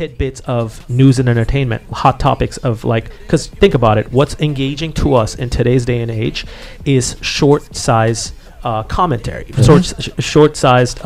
tidbits of news and entertainment, hot topics of like, because think about it, what's engaging to us in today's day and age is short size commentary, short-sized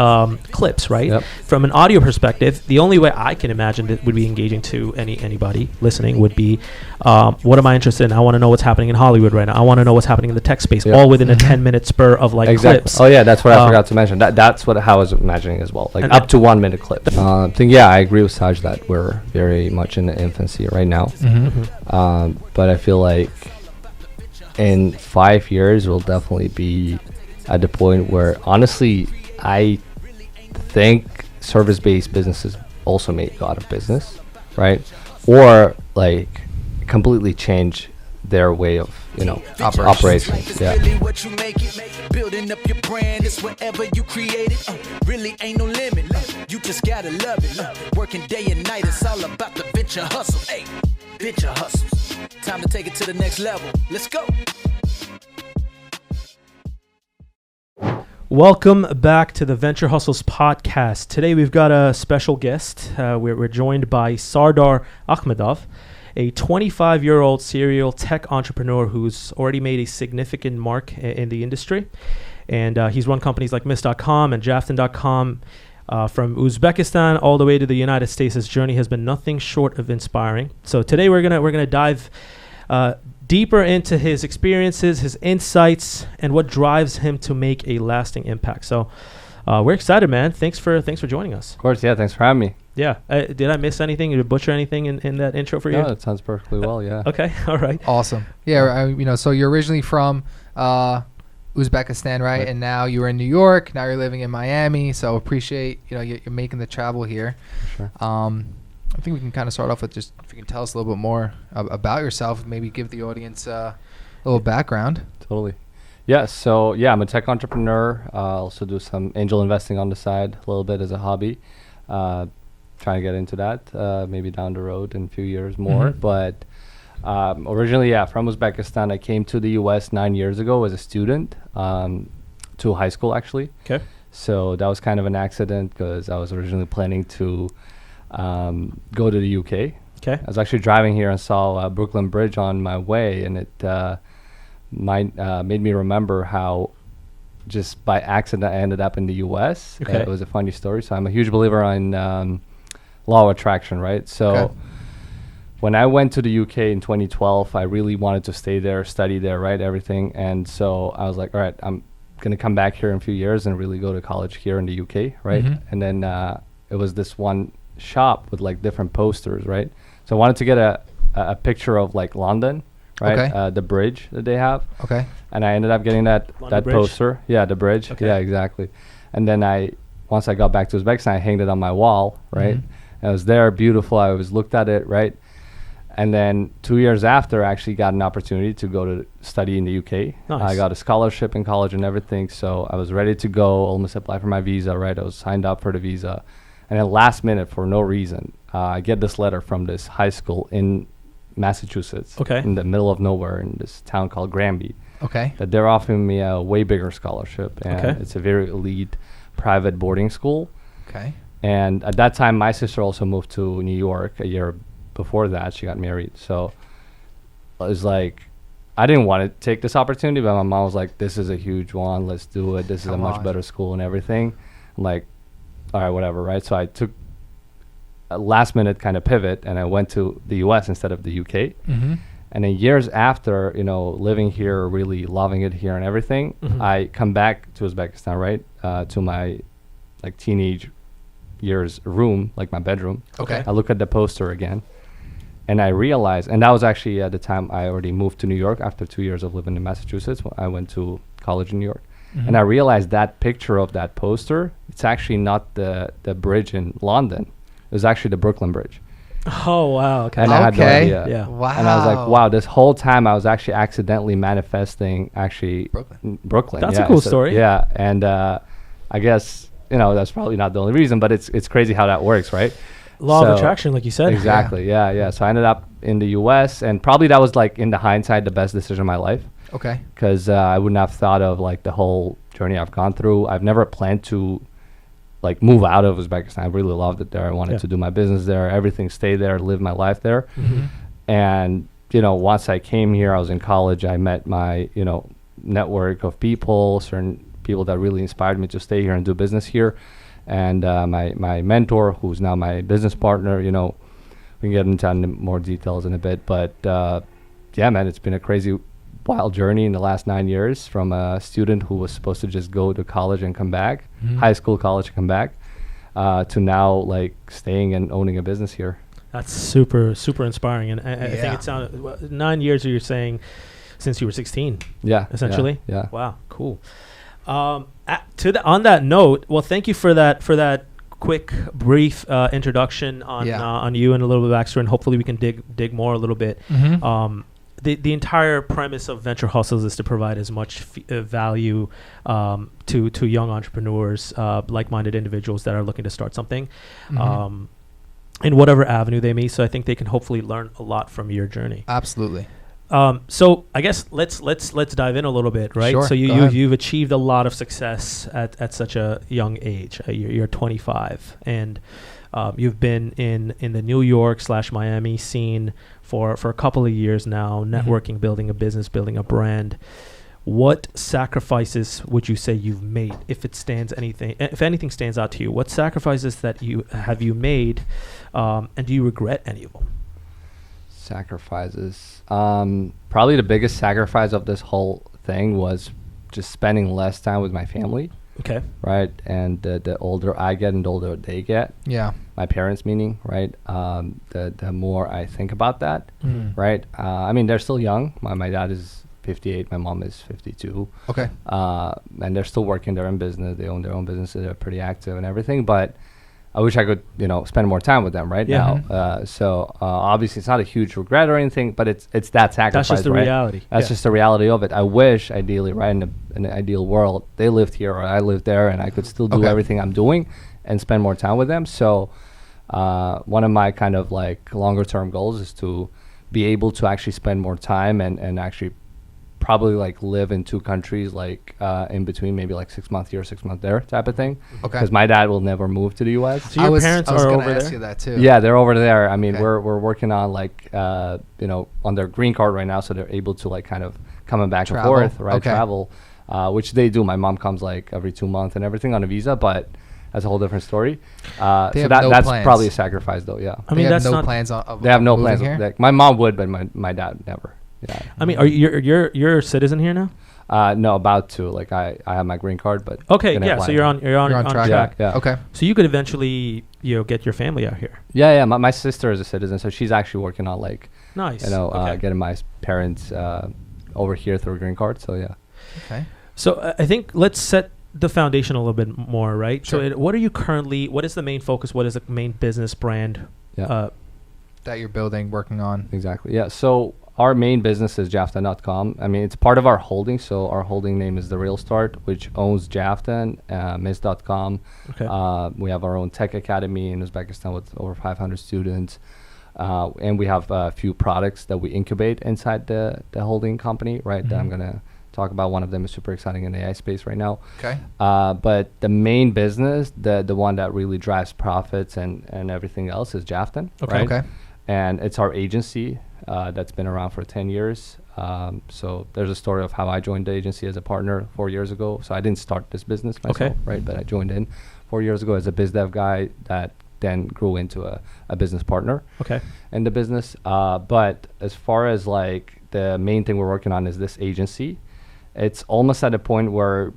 clips, right? Yep. From an audio perspective, the only way I can imagine that would be engaging to anybody listening would be, what am I interested in? I want to know what's happening in Hollywood right now. I want to know what's happening in the tech space, all within a 10-minute spur of like clips. Oh yeah, that's what I forgot to mention. That's what how I was imagining as well, like up to 1 minute clip. I agree with Saj that we're very much in the infancy right now. But I feel like in 5 years we'll definitely be at the point where, honestly, I think service-based businesses also make a lot of business, right? Or like completely change their way of, operations. Yeah. Building up your brand is whatever you create it. Really ain't no limit. You just gotta love it. Working day and night, it's all about the venture hustle. Hey, venture hustles. Time to take it to the next level. Let's go. Welcome back to the Venture Hustles podcast. Today we've got a special guest. We're joined by Sardor Akhmedov, a 25-year-old serial tech entrepreneur who's already made a significant mark in the industry. And he's run companies like Miss.com and Jafton.com. From Uzbekistan all the way to the United States, his journey has been nothing short of inspiring. So today we're gonna dive deeper into his experiences, his insights, and what drives him to make a lasting impact. So we're excited, man. Thanks for joining us. Of course, yeah. Thanks for having me. Yeah. Did I miss anything? Did I butcher anything in that intro for you? No, that sounds perfectly well. Yeah. Okay. All right. Awesome. Yeah. So you're originally from Uzbekistan, right? And now you're in New York. Now you're living in Miami. So appreciate you're making the travel here. Sure. I think we can kind of start off with just if you can tell us a little bit more about yourself, maybe give the audience a little background. Totally. Yeah. So I'm a tech entrepreneur. Also do some angel investing on the side a little bit as a hobby. Trying to get into that maybe down the road in a few years more. But originally, from Uzbekistan. I came to the U.S. 9 years ago as a student to high school, actually. Okay. So that was kind of an accident because I was originally planning to go to the UK. Okay. I was actually driving here and saw Brooklyn Bridge on my way, and it made me remember how just by accident I ended up in the US. Okay. It was a funny story. So I'm a huge believer in law of attraction, right? So when I went to the UK in 2012, I really wanted to stay there, study there, right? Everything. And so I was like, all right, I'm going to come back here in a few years and really go to college here in the UK, right? And then it was this one shop with like different posters, right? So I wanted to get a picture of like London, right? Okay. The bridge that they have. Okay. And I ended up getting that Bridge? poster. Yeah, the bridge. Okay. Yeah, exactly. And then once I got back to Uzbekistan, I hanged it on my wall, right? And it was there, beautiful. I always looked at it, right? And then 2 years after, I actually got an opportunity to go to study in the UK. Nice. I got a scholarship in college and everything. So I was ready to go, almost apply for my visa, right? I was signed up for the visa. And then last minute, for no reason, I get this letter from this high school in Massachusetts, in the middle of nowhere in this town called Granby, that they're offering me a way bigger scholarship. And it's a very elite private boarding school. Okay. And at that time, my sister also moved to New York a year before that. She got married. So it was like, I didn't want to take this opportunity, but my mom was like, this is a huge one. Let's do it. This is a much better school and everything. I'm like, all right, whatever, right? So I took a last minute kind of pivot and I went to the US instead of the UK. And then years after, living here, really loving it here and everything, I come back to Uzbekistan, right? To my like teenage years room, like my bedroom. Okay. I look at the poster again and I realized, and that was actually at the time I already moved to New York after 2 years of living in Massachusetts. I went to college in New York. And I realized that picture of that poster, it's actually not the bridge in London. It was actually the Brooklyn Bridge. Oh, wow. Okay. And I had no idea. Yeah. Wow. And I was like, wow, this whole time I was actually accidentally manifesting Brooklyn. That's a cool story. Yeah. And I guess, that's probably not the only reason, but it's crazy how that works, right? Law of attraction, like you said. Exactly. Yeah. So I ended up in the US, and probably that was like in the hindsight the best decision of my life. Okay. Because I wouldn't have thought of like the whole journey I've gone through. I've never planned to like move out of Uzbekistan. I really loved it there. I wanted Yeah. to do my business there, everything, stay there, live my life there. Mm-hmm. And, you know, once I came here, I was in college, I met my, you know, network of people, certain people that really inspired me to stay here and do business here. And my mentor, who's now my business partner, you know, we can get into more details in a bit. But yeah, man, it's been a crazy, wild journey in the last 9 years, from a student who was supposed to just go to college and come back, high school, college, and come back, to now like staying and owning a business here. That's super, super inspiring. And I think Yeah. it sounded 9 years, you're saying, since you were 16, Yeah. essentially? Yeah. Wow, cool. On that note, well, thank you for that quick, brief introduction on you and a little bit of backstory, and hopefully we can dig more a little bit. Mm-hmm. The entire premise of Venture Hustles is to provide as much value to young entrepreneurs, like-minded individuals that are looking to start something, in whatever avenue they may. So I think they can hopefully learn a lot from your journey. Absolutely. So I guess let's dive in a little bit, right? Sure, So go ahead. you've achieved a lot of success at such a young age. You're 25, and you've been in the New York / Miami scene for a couple of years now, networking, building a business, building a brand. What sacrifices would you say you've made, if anything stands out to you? What sacrifices that you made, and do you regret any of them? Sacrifices. Probably the biggest sacrifice of this whole thing was just spending less time with my family. Okay. Right. And the older I get and the older they get, Yeah. my parents meaning, right, the more I think about that, right. I mean, they're still young. My dad is 58, my mom is 52. Okay. And they're still working their own business. They own their own businesses. They're pretty active and everything. But I wish I could, you know, spend more time with them right Yeah. now. So obviously it's not a huge regret or anything, but it's that sacrifice. That's just the right? reality. That's Yeah. just the reality of it. I wish, ideally, right, in an ideal world, they lived here or I lived there, and I could still do Okay. everything I'm doing and spend more time with them. So one of my kind of like longer term goals is to be able to actually spend more time and actually probably like live in 2 countries, like in between, maybe like 6 months here, 6 months there type of thing. Okay. Because my dad will never move to the U.S. So your parents I was are gonna over ask there? you that too. Yeah, they're over there. I mean, Okay. we're working on like you know, on their green card right now, so they're able to like kind of coming back Travel. and forth, right? Okay. Travel, which they do. My mom comes like every 2 months and everything on a visa, but that's a whole different story. So have no that's plans. probably a sacrifice, though. Yeah, I They mean, have that's no not. plans of they have no moving plans. here? Like, my mom would, but my dad never. Yeah. I mean, are you're a citizen here now? No, about to. Like I have my green card, but Okay, gonna yeah. apply So it. you're on You're on track. track. Yeah. Okay. So you could eventually, get your family out here. Yeah. My sister is a citizen, so she's actually working on like Nice. getting my parents over here through a green card. So yeah. Okay. So I think let's set the foundation a little bit more, right? Sure. So what is the main focus? What is the main business brand? Yeah. That you're building, working on. Exactly. Yeah. So our main business is Jaftan.com. I mean, it's part of our holding. So our holding name is The Real Start, which owns Jaftan, Miss.com. Okay. We have our own tech academy in Uzbekistan with over 500 students. And we have a few products that we incubate inside the holding company, right? That I'm going to talk about. One of them is super exciting in the AI space right now. Okay. But the main business, the one that really drives profits and everything else is Jaftan, Okay. right? Okay. And it's our agency that's been around for 10 years. So there's a story of how I joined the agency as a partner 4 years ago. So I didn't start this business myself, Okay. right? But I joined in 4 years ago as a biz dev guy that then grew into a business partner Okay. in the business. But as far as like the main thing we're working on is this agency, it's almost at a point where,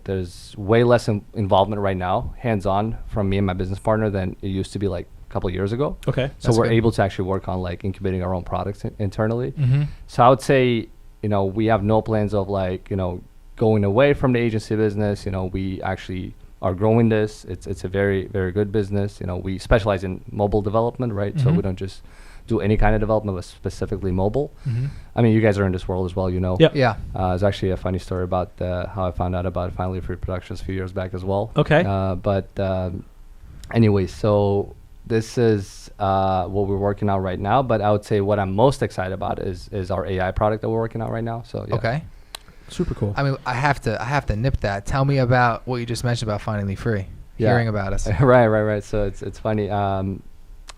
there's way less involvement right now, hands-on from me and my business partner than it used to be like a couple of years ago. Okay. So That's we're good. able to actually work on like incubating our own products internally. Mm-hmm. So I would say, we have no plans of like, going away from the agency business. We actually are growing this. It's a very, very good business. We specialize in mobile development, right? So we don't just do any kind of development, but specifically mobile. Mm-hmm. I mean, you guys are in this world as well, Yep. Yeah. There's actually a funny story about how I found out about Finally Free Productions a few years back as well. Okay. But anyway, so this is what we're working on right now. But I would say what I'm most excited about is our AI product that we're working on right now. So yeah. Okay. Super cool. I mean, I have to nip that. Tell me about what you just mentioned about Finally Free. Yeah. hearing about us. Right. So it's funny.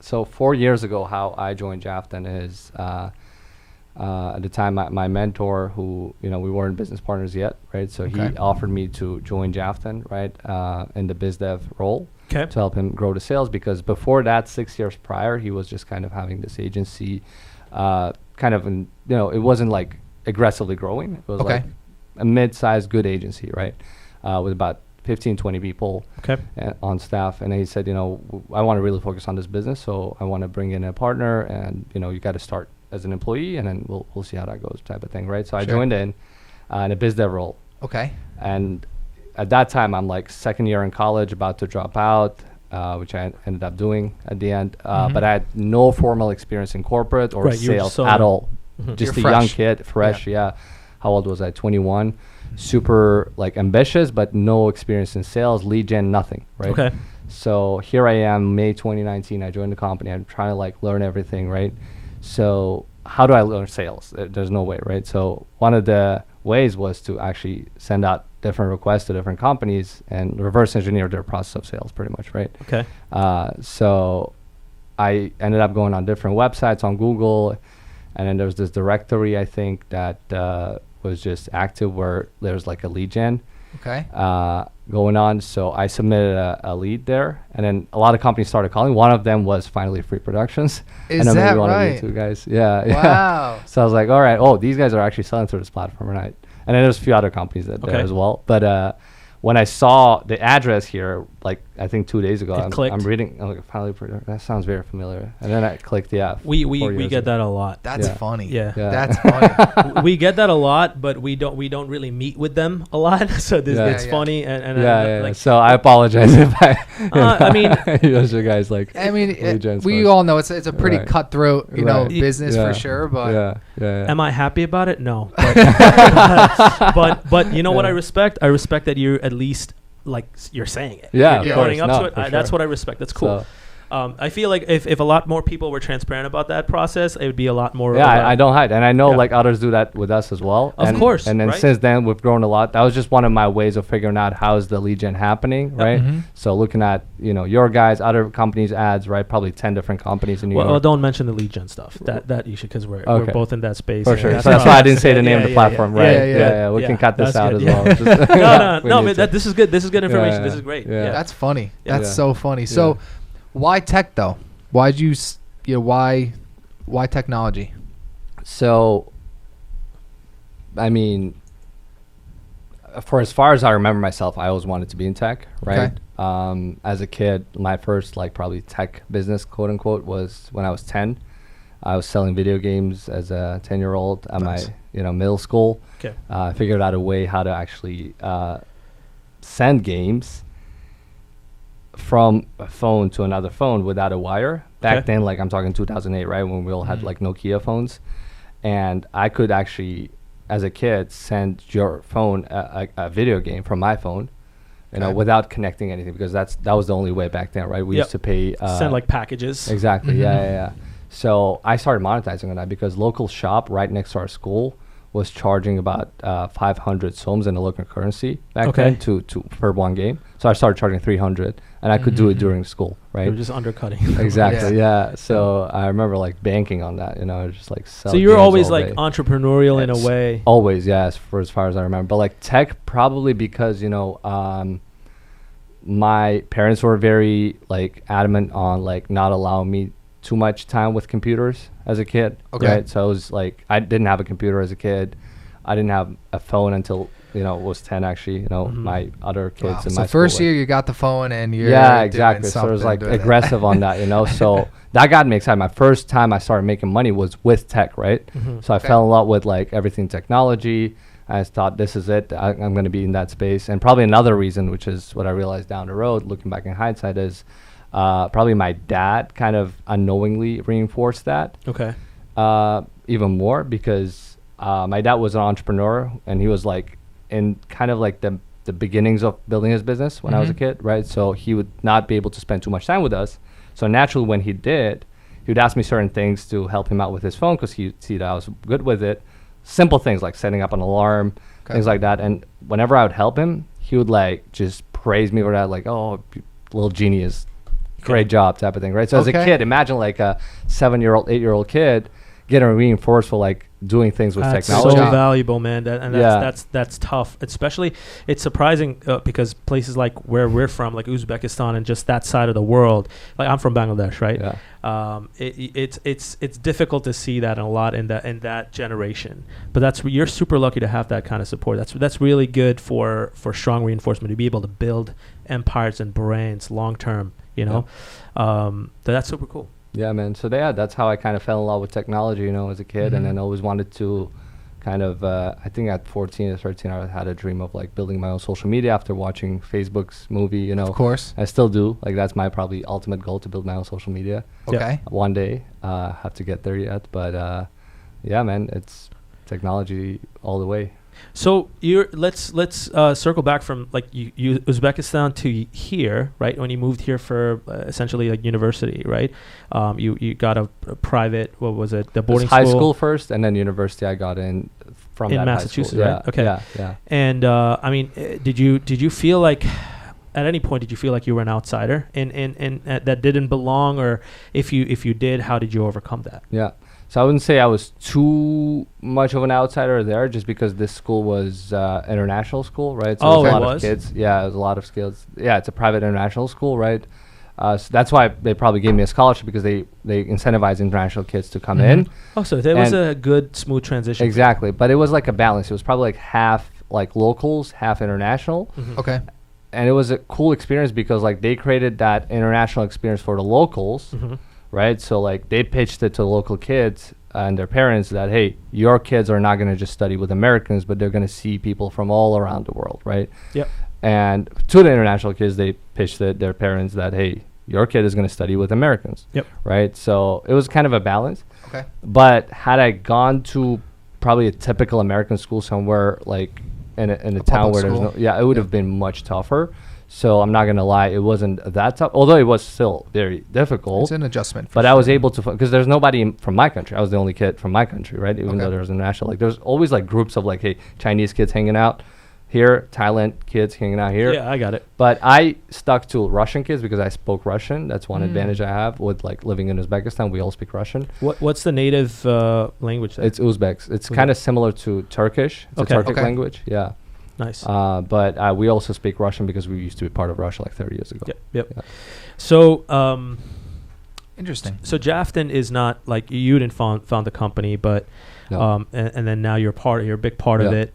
So 4 years ago, how I joined Jafton is at the time my mentor, who we weren't business partners yet, right? So he offered me to join Jafton, right, in the biz dev role to help him grow the sales, because before that, 6 years prior, he was just kind of having this agency, kind of it wasn't like aggressively growing. It was like a mid-sized good agency, right, with about 15, 20 people on staff. And he said, I want to really focus on this business, so I want to bring in a partner, and you got to start as an employee, and then we'll see how that goes, type of thing, right? So I joined in a biz dev role. And at that time, I'm like second year in college, about to drop out, which I ended up doing at the end. But I had no formal experience in corporate or sales at all. Just You're a young fresh. kid, fresh, How old was I? 21. Super like ambitious, but no experience in sales, lead gen, nothing, right? So here I am, May 2019. I joined the company. I'm trying to like learn everything, right? So how do I learn sales? There's no way, right? So one of the ways was to actually send out different requests to different companies and reverse engineer their process of sales, pretty much, right? So I ended up going on different websites on Google, and then there was this directory, I think, that was just active, where there's like a lead gen going on. So I submitted a lead there, and then a lot of companies started calling. One of them was Finally Free Productions. Is I know that maybe one right? of you two guys. Yeah. Wow. So I was like, all right, these guys are actually selling through this platform, right? And then there's a few other companies there as well. But when I saw the address here, like I think 2 days ago, I'm reading, I'm like, Finally Free, that sounds very familiar. And then I clicked, We get that a lot. That's funny. Yeah. That's funny. We get that a lot, but we don't really meet with them a lot. So it's funny, and like, so I apologize if I mean, those are guys like. I mean, we all know it's a pretty cutthroat, business for sure. But am I happy about it? No. But you know what I respect? I respect that you're at least like you're saying it. You're owning up to it. That's what I respect. That's cool. I feel like if a lot more people were transparent about that process, it would be a lot more. I don't hide, and I know like others do that with us as well. Of course. And then since then we've grown a lot. That was just one of my ways of figuring out how's the lead gen happening, right? So looking at your guys, other companies' ads, right? Probably 10 different companies in New York. Well, don't mention the lead gen stuff. That you should, because we're both in that space. For sure. So that's why I didn't say the name of the platform, right? Yeah. We can cut this out as well. No, but this is good. This is good information. This is great. Yeah. That's funny. That's so funny. So, why tech though? Why'd you why technology? So, I mean, for as far as I remember myself, I always wanted to be in tech, right? As a kid, my first like probably tech business, quote unquote, was when I was 10. I was selling video games as a 10-year-old at my middle school. I figured out a way how to actually send games from a phone to another phone without a wire. Back then, like I'm talking 2008, right, when we all had like Nokia phones, and I could actually, as a kid, send your phone a video game from my phone, without connecting anything, because that was the only way back then, right? We used to pay send like packages. Exactly. Yeah. So I started monetizing on that, because local shop right next to our school was charging about 500 soms in the local currency back then to for one game. So I started charging 300, and I could do it during school, right? You're just undercutting. Exactly. So I remember like banking on that, just like sell. So you're games always all like day. entrepreneurial in a way. Always, yes, for as far as I remember. But like tech, probably because my parents were very like adamant on like not allowing me too much time with computers as a kid. Right? So it was like I didn't have a computer as a kid. I didn't have a phone until was 10 actually. My other kids in my so first school, year you got the phone and you're exactly. So it was like aggressive on that, So that got me excited. My first time I started making money was with tech, right? So I fell in love with like everything technology. I just thought this is it. I'm going to be in that space. And probably another reason, which is what I realized down the road, looking back in hindsight, is probably my dad kind of unknowingly reinforced that. Even more, because my dad was an entrepreneur, and he was like in kind of like the beginnings of building his business when I was a kid, right? So he would not be able to spend too much time with us. So naturally, when he did, he would ask me certain things to help him out with his phone, because he'd see that I was good with it. Simple things like setting up an alarm, things like that. And whenever I would help him, he would like just praise me for that, like, oh, little genius, great job type of thing, right? So as a kid, imagine like a 7-year-old, 8-year-old kid getting reinforced for like doing things with that's technology. so valuable, man. That's tough. Especially, it's surprising because places like where we're from, like Uzbekistan and just that side of the world. Like I'm from Bangladesh, right? Yeah. It's difficult to see that a lot in that generation. But you're super lucky to have that kind of support. That's really good for strong reinforcement to be able to build empires and brands long term. You know, that's super cool. Yeah, man. So that's how I kind of fell in love with technology, as a kid, and then always wanted to kind of, I think at 14 or 13, I had a dream of like building my own social media after watching Facebook's movie, Of course. I still do. Like that's my probably ultimate goal, to build my own social media. Okay. One day, have to get there yet. But yeah, man, it's technology all the way. So let's circle back from like you Uzbekistan to here, right? When you moved here for essentially like university, right? You got a private, what was it? The boarding high school? school first, and then university. I got in from in that Massachusetts, high school. right? Okay. Yeah. And I mean, did you feel like at any point did you feel like you were an outsider and that didn't belong, or if you did, how did you overcome that? Yeah. So I wouldn't say I was too much of an outsider there, just because this school was international school, right? So it a lot was? of kids. Yeah, there's a lot of skills. Yeah, it's a private international school, right? So that's why they probably gave me a scholarship, because they incentivize international kids to come in. Oh, so there was a good smooth transition. Exactly, but it was like a balance. It was probably like half like locals, half international. Okay. And it was a cool experience because like they created that international experience for the locals. Right, so like they pitched it to local kids and their parents that, hey, your kids are not going to just study with Americans, but they're going to see people from all around the world, right? Yep. And to the international kids, they pitched it, their parents, that, hey, your kid is going to study with Americans. Yep. Right, so it was kind of a balance. Okay. But had I gone to probably a typical American school somewhere like in a town where there's no, it would have been much tougher. So I'm not going to lie, it wasn't that tough, although it was still very difficult. It's an adjustment. But I was able to, because there's nobody from my country. I was the only kid from my country, right? Even though there was international. Like there's always like groups of like, hey, Chinese kids hanging out here, Thailand kids hanging out here. Yeah, I got it. But I stuck to Russian kids because I spoke Russian. That's one advantage I have with like living in Uzbekistan. We all speak Russian. What's the native language there? It's Uzbeks. It's kind of similar to Turkish. It's a Turkic language. Yeah. Nice. But we also speak Russian because we used to be part of Russia like 30 years ago. Yep. Yeah. So, interesting. So Jafton is not like you didn't found the company, but No. and then now you're a big part of it.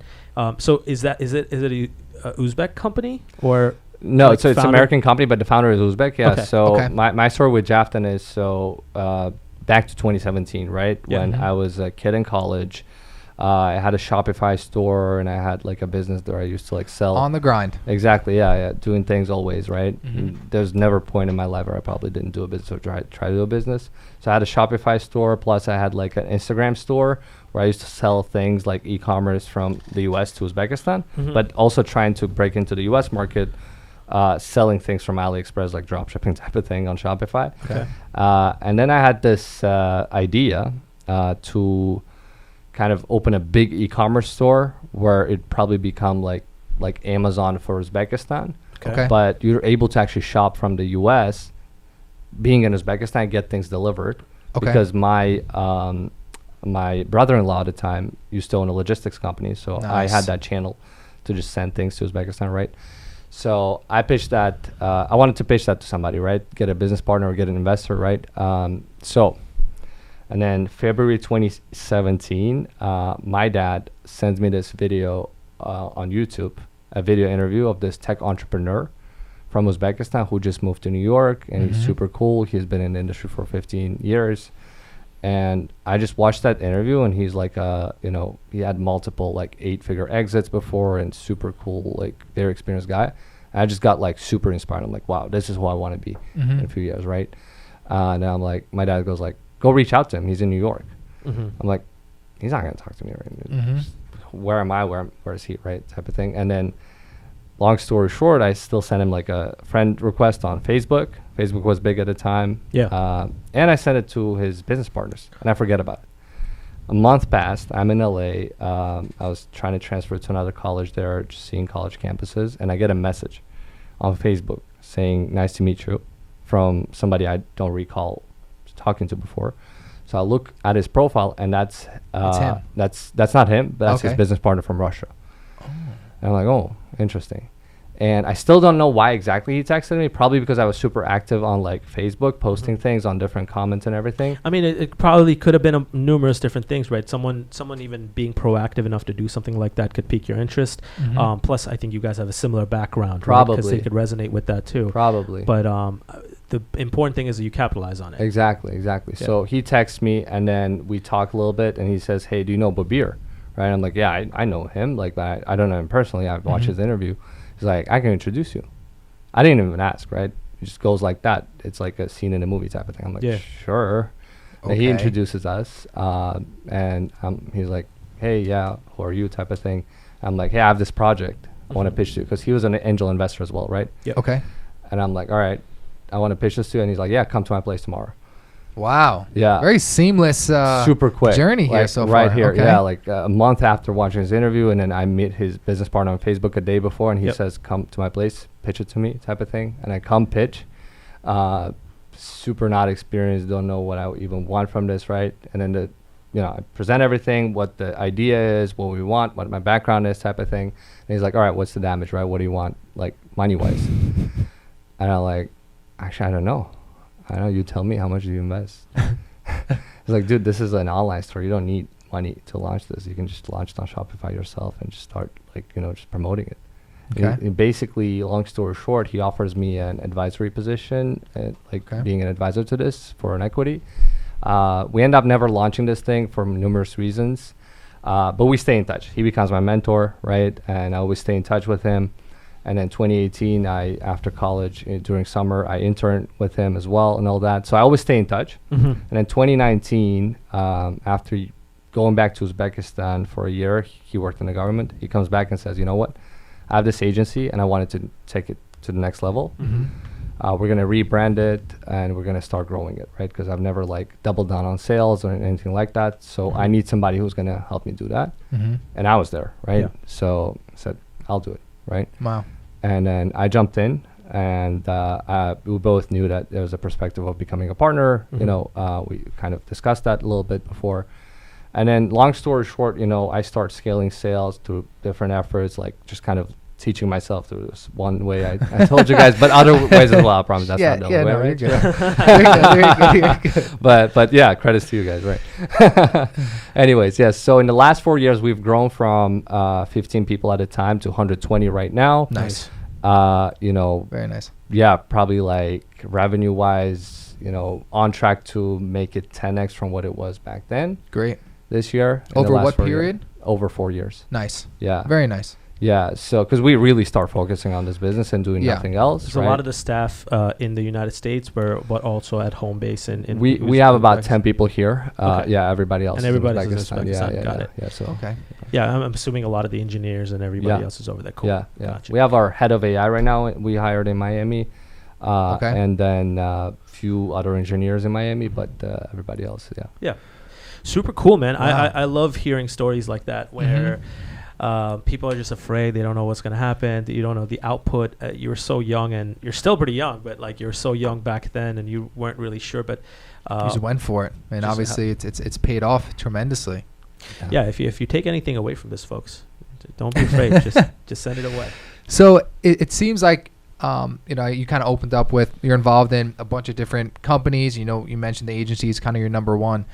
So is it a Uzbek company or? No, like it's an American company, but the founder is Uzbek. Yeah. Okay. So my story with Jafton is back to 2017, right? Yeah. When I was a kid in college. I had a Shopify store, and I had like a business there I used to like sell. On the grind. Exactly, yeah, doing things always, right? There's never a point in my life where I probably didn't do a business or try to do a business. So I had a Shopify store, plus I had like an Instagram store where I used to sell things like e-commerce from the US to Uzbekistan, but also trying to break into the US market, selling things from AliExpress, like drop shipping type of thing on Shopify. Okay. And then I had this idea to kind of open a big e-commerce store where it'd probably become like Amazon for Uzbekistan. Okay. But you're able to actually shop from the US, being in Uzbekistan, get things delivered. Okay. Because my brother-in-law at the time used to own a logistics company, so I had that channel to just send things to Uzbekistan, right? So I pitched that. I wanted to pitch that to somebody, right? Get a business partner or get an investor, right? And then February 2017, my dad sends me this video on YouTube, a video interview of this tech entrepreneur from Uzbekistan who just moved to New York, and he's super cool. He's been in the industry for 15 years. And I just watched that interview, and he's like, he had multiple like 8-figure exits before, and super cool, like very experienced guy. And I just got like super inspired. I'm like, wow, this is who I want to be in a few years, right? And I'm like, my dad goes like, go reach out to him. He's in New York. I'm like, he's not going to talk to me right now. Where am I? Where is he? Right? Type of thing. And then long story short, I still sent him like a friend request on Facebook. Facebook was big at the time. Yeah. And I sent it to his business partners, and I forget about it. A month passed. I'm in LA. I was trying to transfer to another college there, just seeing college campuses, and I get a message on Facebook saying nice to meet you from somebody I don't recall talking to before. So I look at his profile, and that's him. That's not him, but that's his Okay. business partner from Russia. And I'm like, oh, interesting. And I still don't know why exactly he texted me. Probably because I was super active on like Facebook, posting things on different comments and everything. I mean, it probably could have been numerous different things, right? Someone even being proactive enough to do something like that could pique your interest. Mhm. Plus, I think you guys have a similar background, right? Because they Probably. could resonate with that too. Probably. But the important thing is that you capitalize on it. Exactly. Yeah. So he texts me, and then we talk a little bit, and he says, hey, do you know Babir? Right? I'm like, yeah, I know him. Like, but I don't know him personally. I've watched his interview. He's like, I can introduce you. I didn't even ask, right? It just goes like that. It's like a scene in a movie type of thing. I'm like, Yeah. sure. And he Okay. introduces us, and he's like, hey, yeah, who are you type of thing. I'm like, hey, I have this project I want to pitch to you, because he was an angel investor as well, right? Okay. And I'm like, all right, I want to pitch this to you. And he's like, yeah, come to my place tomorrow. Wow. Yeah. Very seamless. Super quick journey here like, so right far. here. Okay. Yeah, like a month after watching his interview, and then I meet his business partner on Facebook a day before, and he Yep. says, come to my place, pitch it to me type of thing. And I come pitch, super not experienced, don't know what I even want from this, right? And then I present everything, what the idea is, what we want, what my background is type of thing. And he's like, all right, what's the damage, right? What do you want, like money wise? And I'm like, actually, I don't know. I know, you tell me, how much do you invest? He's like, dude, this is an online store. You don't need money to launch this. You can just launch it on Shopify yourself and just start just promoting it. Okay. And basically, long story short, he offers me an advisory position, Okay. being an advisor to this for an equity. We end up never launching this thing for numerous reasons, but we stay in touch. He becomes my mentor, right? And I always stay in touch with him. And then 2018, after college, during summer, I interned with him as well and all that. So I always stay in touch. Mm-hmm. And then 2019, after going back to Uzbekistan for a year, he worked in the government. He comes back and says, you know what? I have this agency, and I wanted to take it to the next level. Mm-hmm. We're going to rebrand it, and we're going to start growing it, right? Because I've never doubled down on sales or anything like that. So I need somebody who's going to help me do that. Mhm. And I was there, right? Yeah. So I said, I'll do it, right? Wow. And then I jumped in, and we both knew that there was a perspective of becoming a partner. Mhm. We kind of discussed that a little bit before. And then long story short, I start scaling sales through different efforts, like just kind of teaching myself through this one way I told you guys, but other ways as well. I promise that's not the only way, no, right? you're good. You're good. But yeah, credits to you guys, right? Anyways, yes. So in the last 4 years, we've grown from 15 people at a time to 120 right now. Nice. Very nice. Yeah, probably like revenue wise, on track to make it 10x from what it was back then Great. this year. in the Over last what 4 years. period? Over 4 years. Nice. Yeah. Very nice. Yeah. So, because we really start focusing on this business and doing Yeah. nothing else. There's right? a lot of the staff in the United States, but also at home base in we have about Uzbekistan. 10 people here. Okay. Yeah, everybody else. And is in everybody's in Uzbekistan. Uzbekistan, Yeah, got yeah, it. yeah. So Okay. Yeah, I'm assuming a lot of the engineers and everybody Yeah. else is over there. Cool. yeah. Gotcha. We have our head of AI right now. We hired in Miami. Okay. And then a few other engineers in Miami, but everybody else, yeah. Super cool, man. Wow. I love hearing stories like that where people are just afraid. They don't know what's going to happen. You don't know the output. You were so young, and you're still pretty young, but like you were so young back then, and you weren't really sure. But You just went for it, and just obviously it's paid off tremendously. yeah, if you take anything away from this, folks, don't be afraid. just send it away. So it seems like you kind of opened up with you're involved in a bunch of different companies. You mentioned the agency is kind of your number one.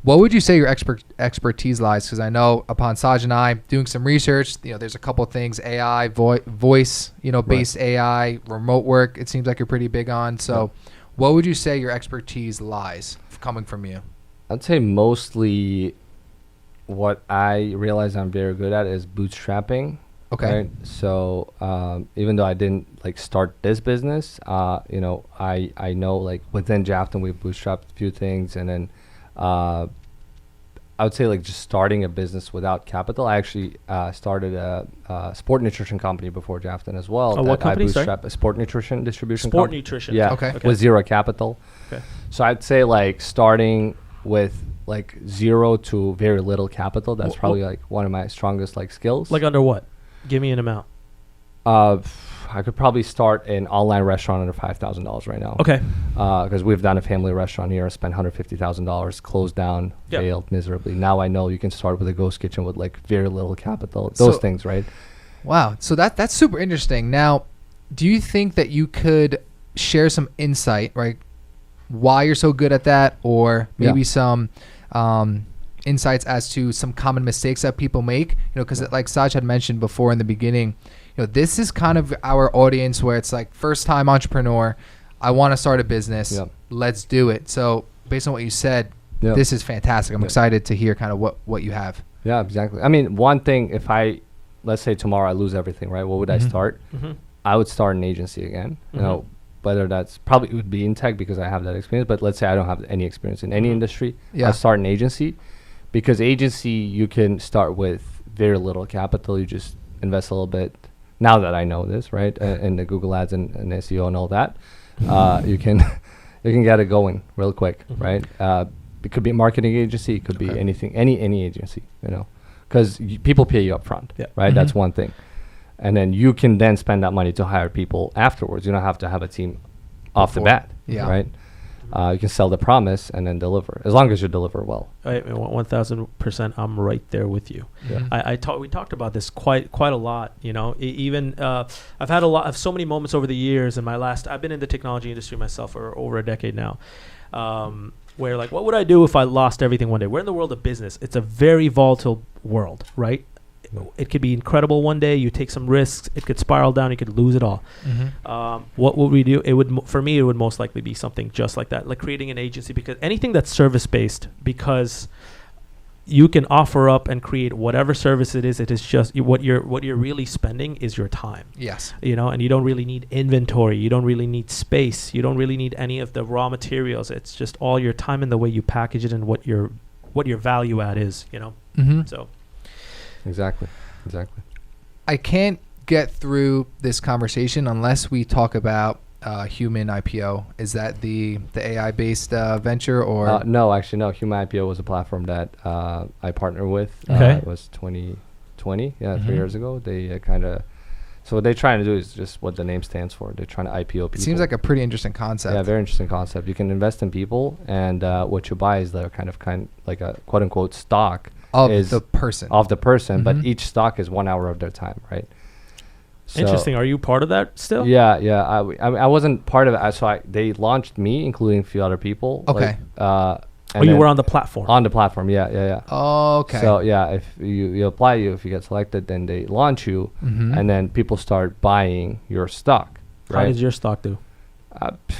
What would you say your expertise lies? Because I know upon Saj and I doing some research, there's a couple of things: AI, voice, based AI, remote work. It seems like you're pretty big on. So, what would you say your expertise lies coming from you? I'd say mostly what I realize I'm very good at is bootstrapping. Okay. Right? So even though I didn't start this business, I know within Jafton we bootstrapped a few things, and then I would say just starting a business without capital. I actually started a sport nutrition company before Jafton as well. Oh, what company, I sorry? bootstrapped a sport nutrition distribution Sport company. nutrition. Yeah, Okay. with zero capital. Okay. So I'd say starting with zero to very little capital. That's probably one of my strongest skills. Like under what? Give me an amount. I could probably start an online restaurant under $5,000 right now. Okay. Because we've done a family restaurant here, spent $150,000, closed down, Yep. failed miserably. Now I know you can start with a ghost kitchen with like very little capital. Those So- things, right? Wow. So that's super interesting. Now, do you think that you could share some insight, right? Why you're so good at that, or maybe Yeah. some insights as to some common mistakes that people make? Because like Saj had mentioned before in the beginning, this is kind of our audience where it's like first time entrepreneur. I want to start a business. Yep. Let's do it. So based on what you said, Yep. this is fantastic. I'm Yep. excited to hear kind of what you have. Yeah, exactly. I mean, one thing, let's say tomorrow I lose everything, right? What would I Mhm. start? Mm-hmm. I would start an agency again. You Mhm. know, whether that's probably it would be in tech because I have that experience. But let's say I don't have any experience in any Mhm. industry. Yeah. I'll start an agency because agency you can start with very little capital. You just invest a little bit. Now that I know this, right, and the Google Ads and SEO and all that, you can you can get it going real quick, Mhm. right? It could be a marketing agency. It could be Okay. anything, any agency, because people pay you up front, Yeah. right? Mhm. That's one thing. And then you can then spend that money to hire people afterwards. You don't have to have a team off the Before. bat, Yeah. right? You can sell the promise and then deliver, as long as you deliver well. 1,000%. I'm right there with you. Mhm. We talked about this quite a lot. Even I've had so many moments over the years. I've been in the technology industry myself for over a decade now. Where like, what would I do if I lost everything one day? We're in the world of business. It's a very volatile world, right? It could be incredible one day. You take some risks. It could spiral down. You could lose it all. Mhm. What would we do? For me, it would most likely be something just like that, like creating an agency, because anything that's service based, because you can offer up and create whatever service it is. It is just what you're really spending is your time. Yes. And you don't really need inventory. You don't really need space. You don't really need any of the raw materials. It's just all your time and the way you package it and what your value add is. Mm-hmm. So. Exactly. I can't get through this conversation unless we talk about Human IPO. Is that the AI based venture or? No, actually, no. Human IPO was a platform that I partnered with. Okay. It was 2020, Mhm. 3 years ago. They so what they're trying to do is just what the name stands for. They're trying to IPO people. It seems like a pretty interesting concept. Yeah, very interesting concept. You can invest in people, and what you buy is the kind like a quote unquote stock of is the person. of the person, Mhm. but each stock is 1 hour of their time, right? So Interesting. Are you part of that still? Yeah. I wasn't part of it. They launched me, including a few other people. Okay. Or you were on the platform? on the platform. Yeah. Oh, okay. So yeah, if you apply, if you get selected, then they launch you, Mhm. and then people start buying your stock. How Right. does your stock do?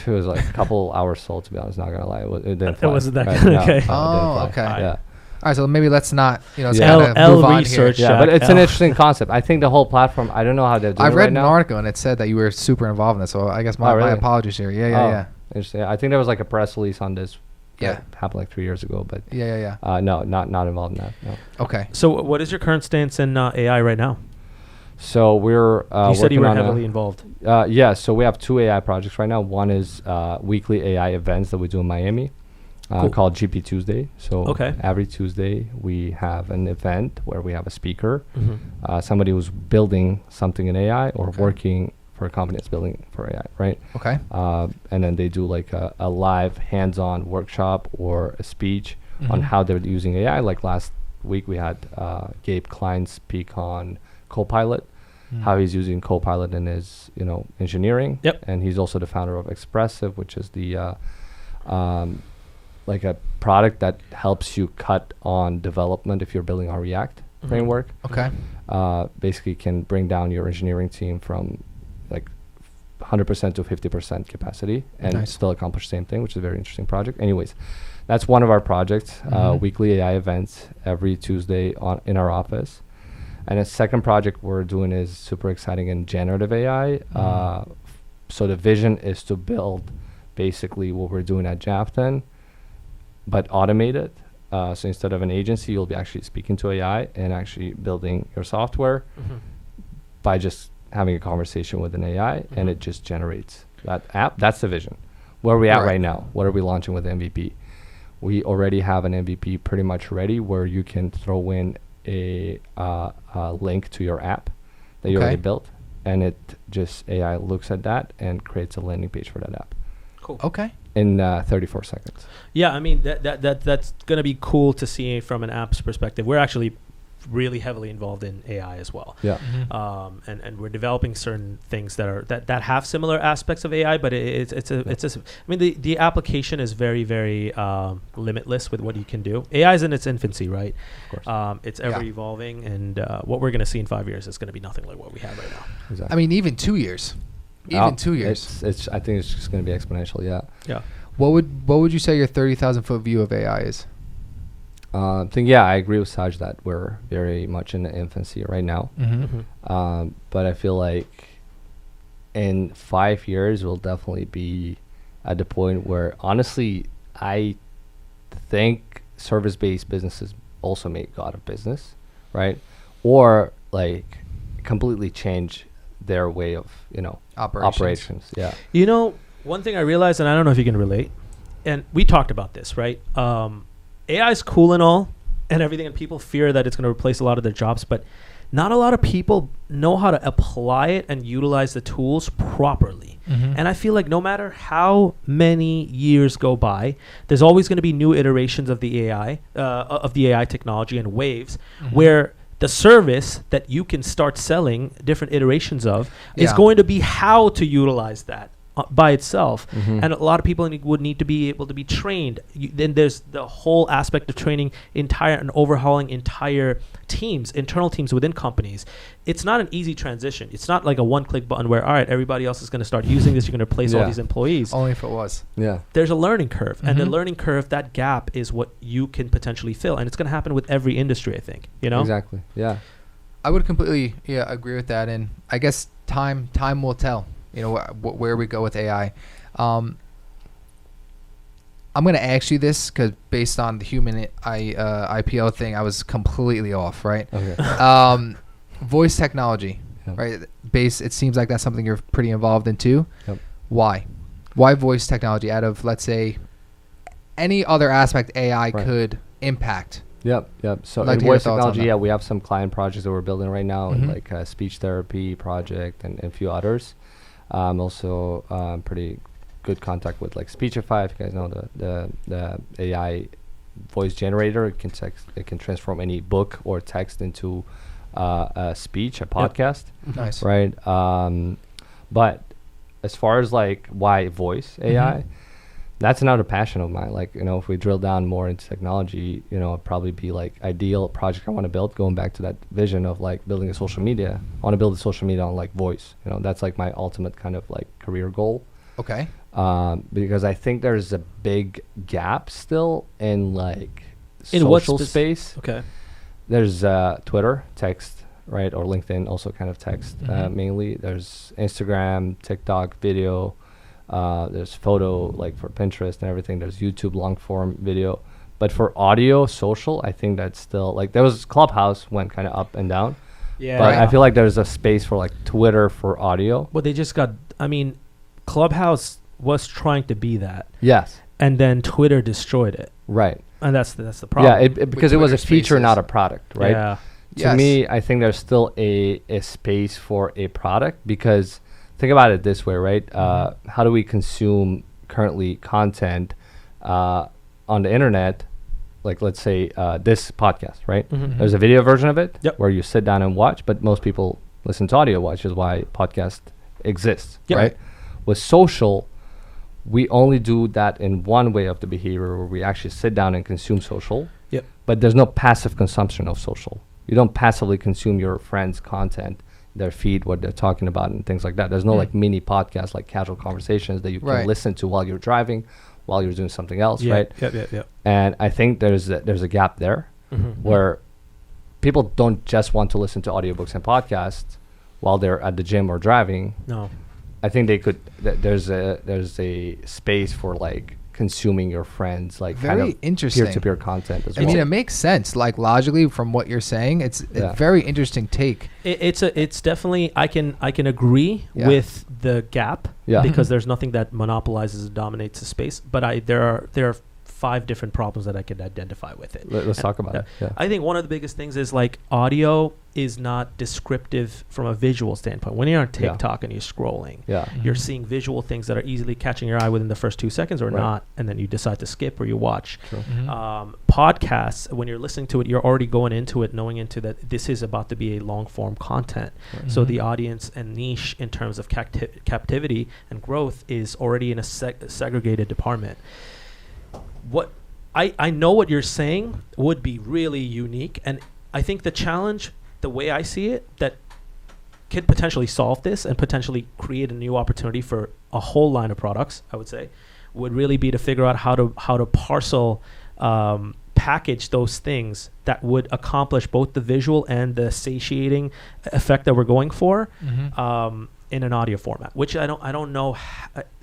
It was like a couple hours sold, to be honest. Not gonna lie, it didn't. It fly, wasn't that right? good, No, okay. no, it didn't Oh, fly. okay. Yeah. All right, so maybe let's not, it's Yeah. kind of L move on research. here. Yeah, but Jack, it's an L. interesting concept. I think the whole platform. I don't know how they're doing I've it read right an now. article and it said that you were super involved in it, so I guess my really? apologies here. Yeah. Oh, Interesting. I think there was like a press release on this. Yeah. That happened like 3 years ago, but Yeah. no, not involved in that. No. Okay. So what is your current stance in AI right now? So we're You said you working were on heavily involved. yeah, so we have 2 AI projects right now. One is weekly AI events that we do in Miami Cool. called GP Tuesday. So Okay. every Tuesday we have an event where we have a speaker, Mm-hmm. somebody who's building something in AI or Okay. working for a company that's building for AI, right? Okay. And then they do like a live hands-on workshop or a speech on Mhm. how they're using AI. Like last week we had Gabe Klein speak on Copilot, how he's using Copilot in his engineering. Yep. And he's also the founder of Expressive, which is the like a product that helps you cut on development if you're building a React Mhm. framework. Okay. Basically can bring down your engineering team from like 100% to 50% capacity and Nice. still accomplish the same thing, which is a very interesting project. Anyways, that's one of our projects, Mhm. weekly AI events every Tuesday in our office. And a second project we're doing is super exciting in generative AI. So the vision is to build basically what we're doing at Jafton, but automate it. So instead of an agency, you'll be actually speaking to AI and actually building your software Mm-hmm. by just having a conversation with an AI, and Mhm. it just generates that app. That's the vision. Where are we at Right. right now? What are we launching with MVP? We already have an MVP pretty much ready where you can throw in a link to your app that you Okay. already built, and it just AI looks at that and creates a landing page for that app Cool. Okay. in 34 seconds. Yeah, I mean that's gonna be cool to see from an app's perspective. We're actually really heavily involved in AI as well. Yeah. And we're developing certain things that have similar aspects of AI, but it's I mean the application is very very limitless with what you can do. AI is in its infancy, right? Of course. It's ever evolving, and what we're going to see in 5 years is going to be nothing like what we have right now. Exactly. I mean, even 2 years. Even 2 years. It's I think it's just going to be exponential. Yeah. Yeah. What would you say your 30,000 foot view of AI is? I agree with Saj that we're very much in the infancy right now. But I feel like in 5 years we'll definitely be at the point where honestly I think service-based businesses also may go out of business, right? Or like completely change their way of operations. Yeah. You know, one thing I realized, and I don't know if you can relate, and we talked about this, right? AI is cool and all and everything, and people fear that it's going to replace a lot of their jobs, but not a lot of people know how to apply it and utilize the tools properly. And I feel like no matter how many years go by, there's always going to be new iterations of the AI technology and waves where the service that you can start selling different iterations of is going to be how to utilize that by itself. And a lot of people would need to be able to be trained. Then there's the whole aspect of training and overhauling entire teams, internal teams within companies. It's not an easy transition. It's not like a one-click button where, all right, everybody else is going to start using this. You're going to replace all these employees. Only if it was. Yeah. There's a learning curve, and the learning curve, that gap is what you can potentially fill, and it's going to happen with every industry, I think. You know? Exactly. Yeah. I would completely agree with that, and I guess time will tell. You know where we go with AI. I'm going to ask you this because based on the human IPO thing, I was completely off. Right. Okay. Voice technology. Right. It seems like that's something you're pretty involved in too. Yep. Why? Why voice technology out of, let's say, any other aspect AI could impact? Yep. So Like in to hear your voice thoughts on technology, that. we have some client projects that we're building right now, and like a speech therapy project and a few others. Also pretty good contact with like Speechify. If you guys know the AI voice generator, it can transform any book or text into a speech, a podcast. Nice. Right. But as far as like why voice AI, that's another passion of mine. Like, if we drill down more into technology, it'd probably be like ideal project I want to build, going back to that vision of like building a social media. I want to build a social media on like voice. That's like my ultimate kind of like career goal. Okay. Because I think there's a big gap still in like In what social space. Okay. There's Twitter, text, right? Or LinkedIn, also kind of text mainly. There's Instagram, TikTok, video. There's photo, like for Pinterest and everything. There's YouTube long form video. But for audio, social, I think that's still like, there was Clubhouse went kind of up and down. Yeah. But I feel like there's a space for like Twitter for audio. Well, they just got, Clubhouse was trying to be that. Yes. And then Twitter destroyed it. Right. And that's the problem. Yeah, because it was a Twitter feature, Spaces. not a product, right? Yeah. To me, I think there's still a space for a product, because think about it this way, right? How do we consume currently content on the internet? Like, let's say this podcast, right? There's a video version of it where you sit down and watch, but most people listen to audio, which is why podcast exists, right? With social, we only do that in one way of the behavior, where we actually sit down and consume social. Yep. But there's no passive consumption of social. You don't passively consume your friends' content, their feed, what they're talking about, and things like that. There's no like mini podcasts, like casual conversations that you can listen to while you're driving, while you're doing something else, right? Yep. And I think there's a gap there where people don't just want to listen to audiobooks and podcasts while they're at the gym or driving. No. I think they could. There's a space for like consuming your friends, like Very kind of interesting. peer-to-peer content as I well. mean, it makes sense, like logically from what you're saying. It's a very interesting take. It's definitely, I can agree with the gap because there's nothing that monopolizes and dominates the space. But there are 5 different problems that I could identify with it. Let's talk about it. Yeah. I think one of the biggest things is like audio is not descriptive from a visual standpoint. When you're on TikTok and you're scrolling, you're seeing visual things that are easily catching your eye within the first 2 seconds or not, and then you decide to skip or you watch. Podcasts, when you're listening to it, you're already going into it knowing into that this is about to be a long form content. So the audience and niche in terms of captivity and growth is already in a segregated department. What I know what you're saying would be really unique, and I think the challenge, the way I see it, that could potentially solve this and potentially create a new opportunity for a whole line of products, I would say, would really be to figure out how to parcel, package those things that would accomplish both the visual and the satiating effect that we're going for in an audio format, which I don't know.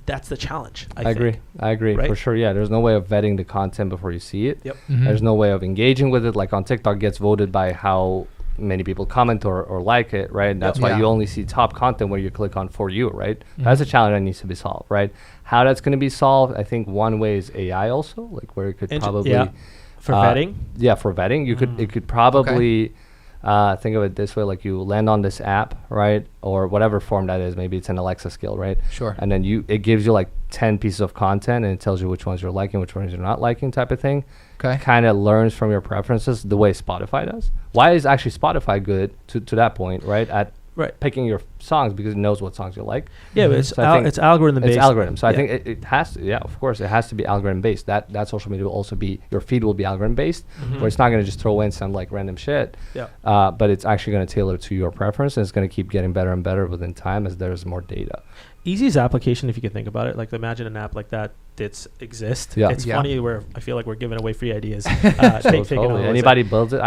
That's the challenge. I agree. Right? For sure. Yeah. There's no way of vetting the content before you see it. Yep. There's no way of engaging with it. Like on TikTok, gets voted by how many people comment or like it, right? And that's why you only see top content where you click on For You, right? That's a challenge that needs to be solved, right? How that's going to be solved, I think one way is AI also, like where it could probably for vetting. Yeah, for vetting, it could probably think of it this way: like you land on this app, right, or whatever form that is. Maybe it's an Alexa skill, right? Sure. And then it gives you like 10 pieces of content, and it tells you which ones you're liking, which ones you're not liking, type of thing. Okay. Kind of learns from your preferences the way Spotify does. Why is actually Spotify good to that point, right? At picking your songs, because it knows what songs you like. Yeah, but it's algorithm based. It's algorithm. So I think it has to. Yeah, of course, it has to be algorithm based. That social media will also be, your feed will be algorithm based, where it's not going to just throw in some like random shit. Yeah. But it's actually going to tailor to your preference, and it's going to keep getting better and better within time as there's more data. Easy's application, if you can think about it, like imagine an app like that exists. Yeah. It's funny where I feel like we're giving away free ideas. Anybody builds it.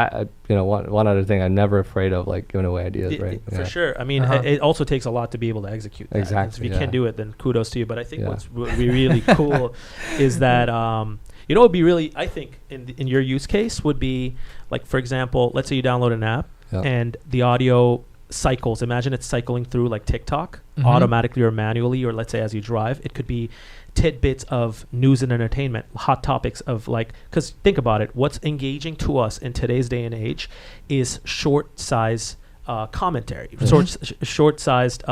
One other thing, I'm never afraid of like giving away ideas, right? For sure. I mean, it also takes a lot to be able to execute that. Exactly. And so if you can't do it, then kudos to you. But I think what's really cool is that what would be really, I think, in your use case would be like, for example, let's say you download an app and the audio cycles. Imagine it's cycling through like TikTok automatically or manually, or let's say as you drive. It could be tidbits of news and entertainment, hot topics of like, because think about it, what's engaging to us in today's day and age is short-sized commentary, short-sized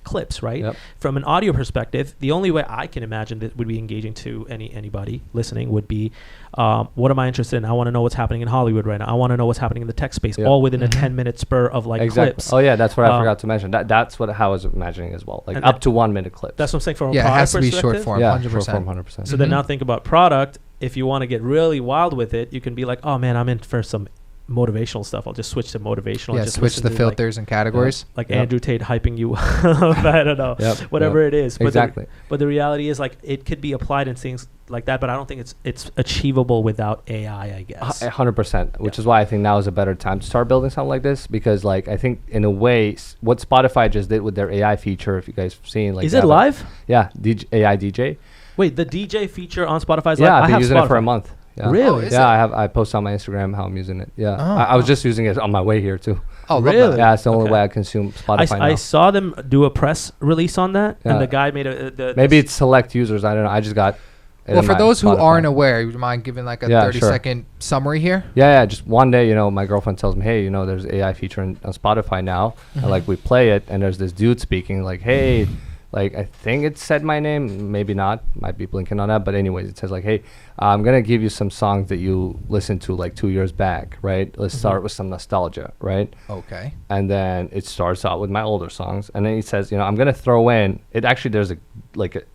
clips, right? Yep. From an audio perspective, the only way I can imagine that would be engaging to anybody listening would be, what am I interested in? I want to know what's happening in Hollywood right now. I want to know what's happening in the tech space, all within a 10-minute spur of like clips. Oh yeah, that's what I forgot to mention. That's what I was imagining as well, like up to 1 minute clips. That's what I'm saying from a it product has to be perspective. short form, 100%. Short form, 100%. So then now think about product. If you want to get really wild with it, you can be like, oh man, I'm in for some motivational stuff. I'll just switch to motivational. Yeah, just switch the filters and categories. Like Andrew Tate hyping you up. I don't know. Whatever it is. But exactly. But the reality is like it could be applied in things like that, but I don't think it's achievable without AI, I guess. 100%, which is why I think now is a better time to start building something like this, because like I think in a way what Spotify just did with their AI feature, if you guys have seen, like, is it live? Yeah, AI DJ. Wait, the DJ feature on Spotify is live? Yeah, I've been using it for a month. Yeah. Really? I post on my Instagram how I'm using it. Yeah. I was just using it on my way here too. Oh, really? Yeah, it's the only way I consume Spotify now. I saw them do a press release on that, and the guy made maybe it's select users. I don't know. I just got it. Well, for those who aren't aware, would you mind giving like a 30-second summary here? Yeah. Just one day, my girlfriend tells me, hey, there's an AI feature on Spotify now. And like we play it, and there's this dude speaking like, hey, like I think it said my name, maybe not, might be blinking on that, but anyways, it says like, hey, I'm gonna give you some songs that you listened to like 2 years back, right? Let's start with some nostalgia, right? Okay. And then it starts out with my older songs, and then he says, I'm gonna throw in. It actually, there's a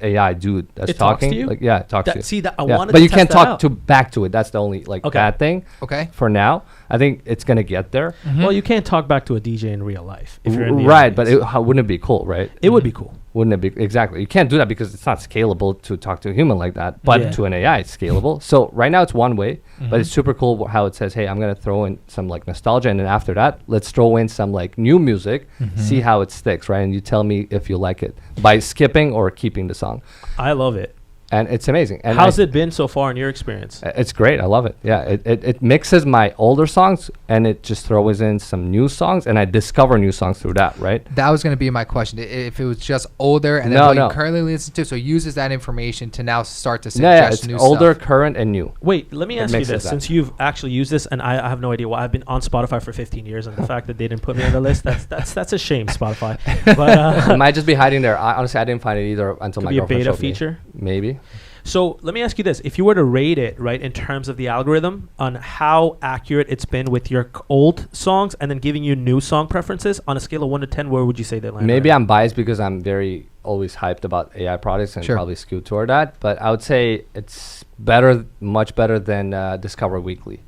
AI dude that's talking. Talks to you? Like, yeah, it talks to you. See that I wanted, but to you can't test talk back to it. That's the only bad thing. Okay. For now, I think it's gonna get there. Well, you can't talk back to a DJ in real life if you're in the right, but wouldn't it be cool, right? It would be cool. Wouldn't it be? Exactly. You can't do that because it's not scalable to talk to a human like that. But to an AI, it's scalable. So right now it's one way, but it's super cool how it says, hey, I'm going to throw in some like nostalgia. And then after that, let's throw in some like new music, see how it sticks, right? And you tell me if you like it by skipping or keeping the song. I love it. And it's amazing. And how's it been so far in your experience? It's great. I love it. Yeah, it mixes my older songs and it just throws in some new songs, and I discover new songs through that, right? That was going to be my question. If it was just older and then what you currently listen to, so it uses that information to now start to suggest it's new older, stuff. current, and new. Wait, let me ask you this. that. Since you've actually used this, and I have no idea why. I've been on Spotify for 15 years, and the fact that they didn't put me on the list, that's a shame, Spotify. But It might just be hiding there. Honestly, I didn't find it either until my could be a girlfriend beta showed me. feature. Maybe. So let me ask you this. If you were to rate it, right, in terms of the algorithm on how accurate it's been with your old songs and then giving you new song preferences on a scale of 1 to 10, where would you say they land? Maybe I'm biased because I'm very always hyped about AI products and Sure. probably skewed toward that. But I would say it's better, much better than Discover Weekly.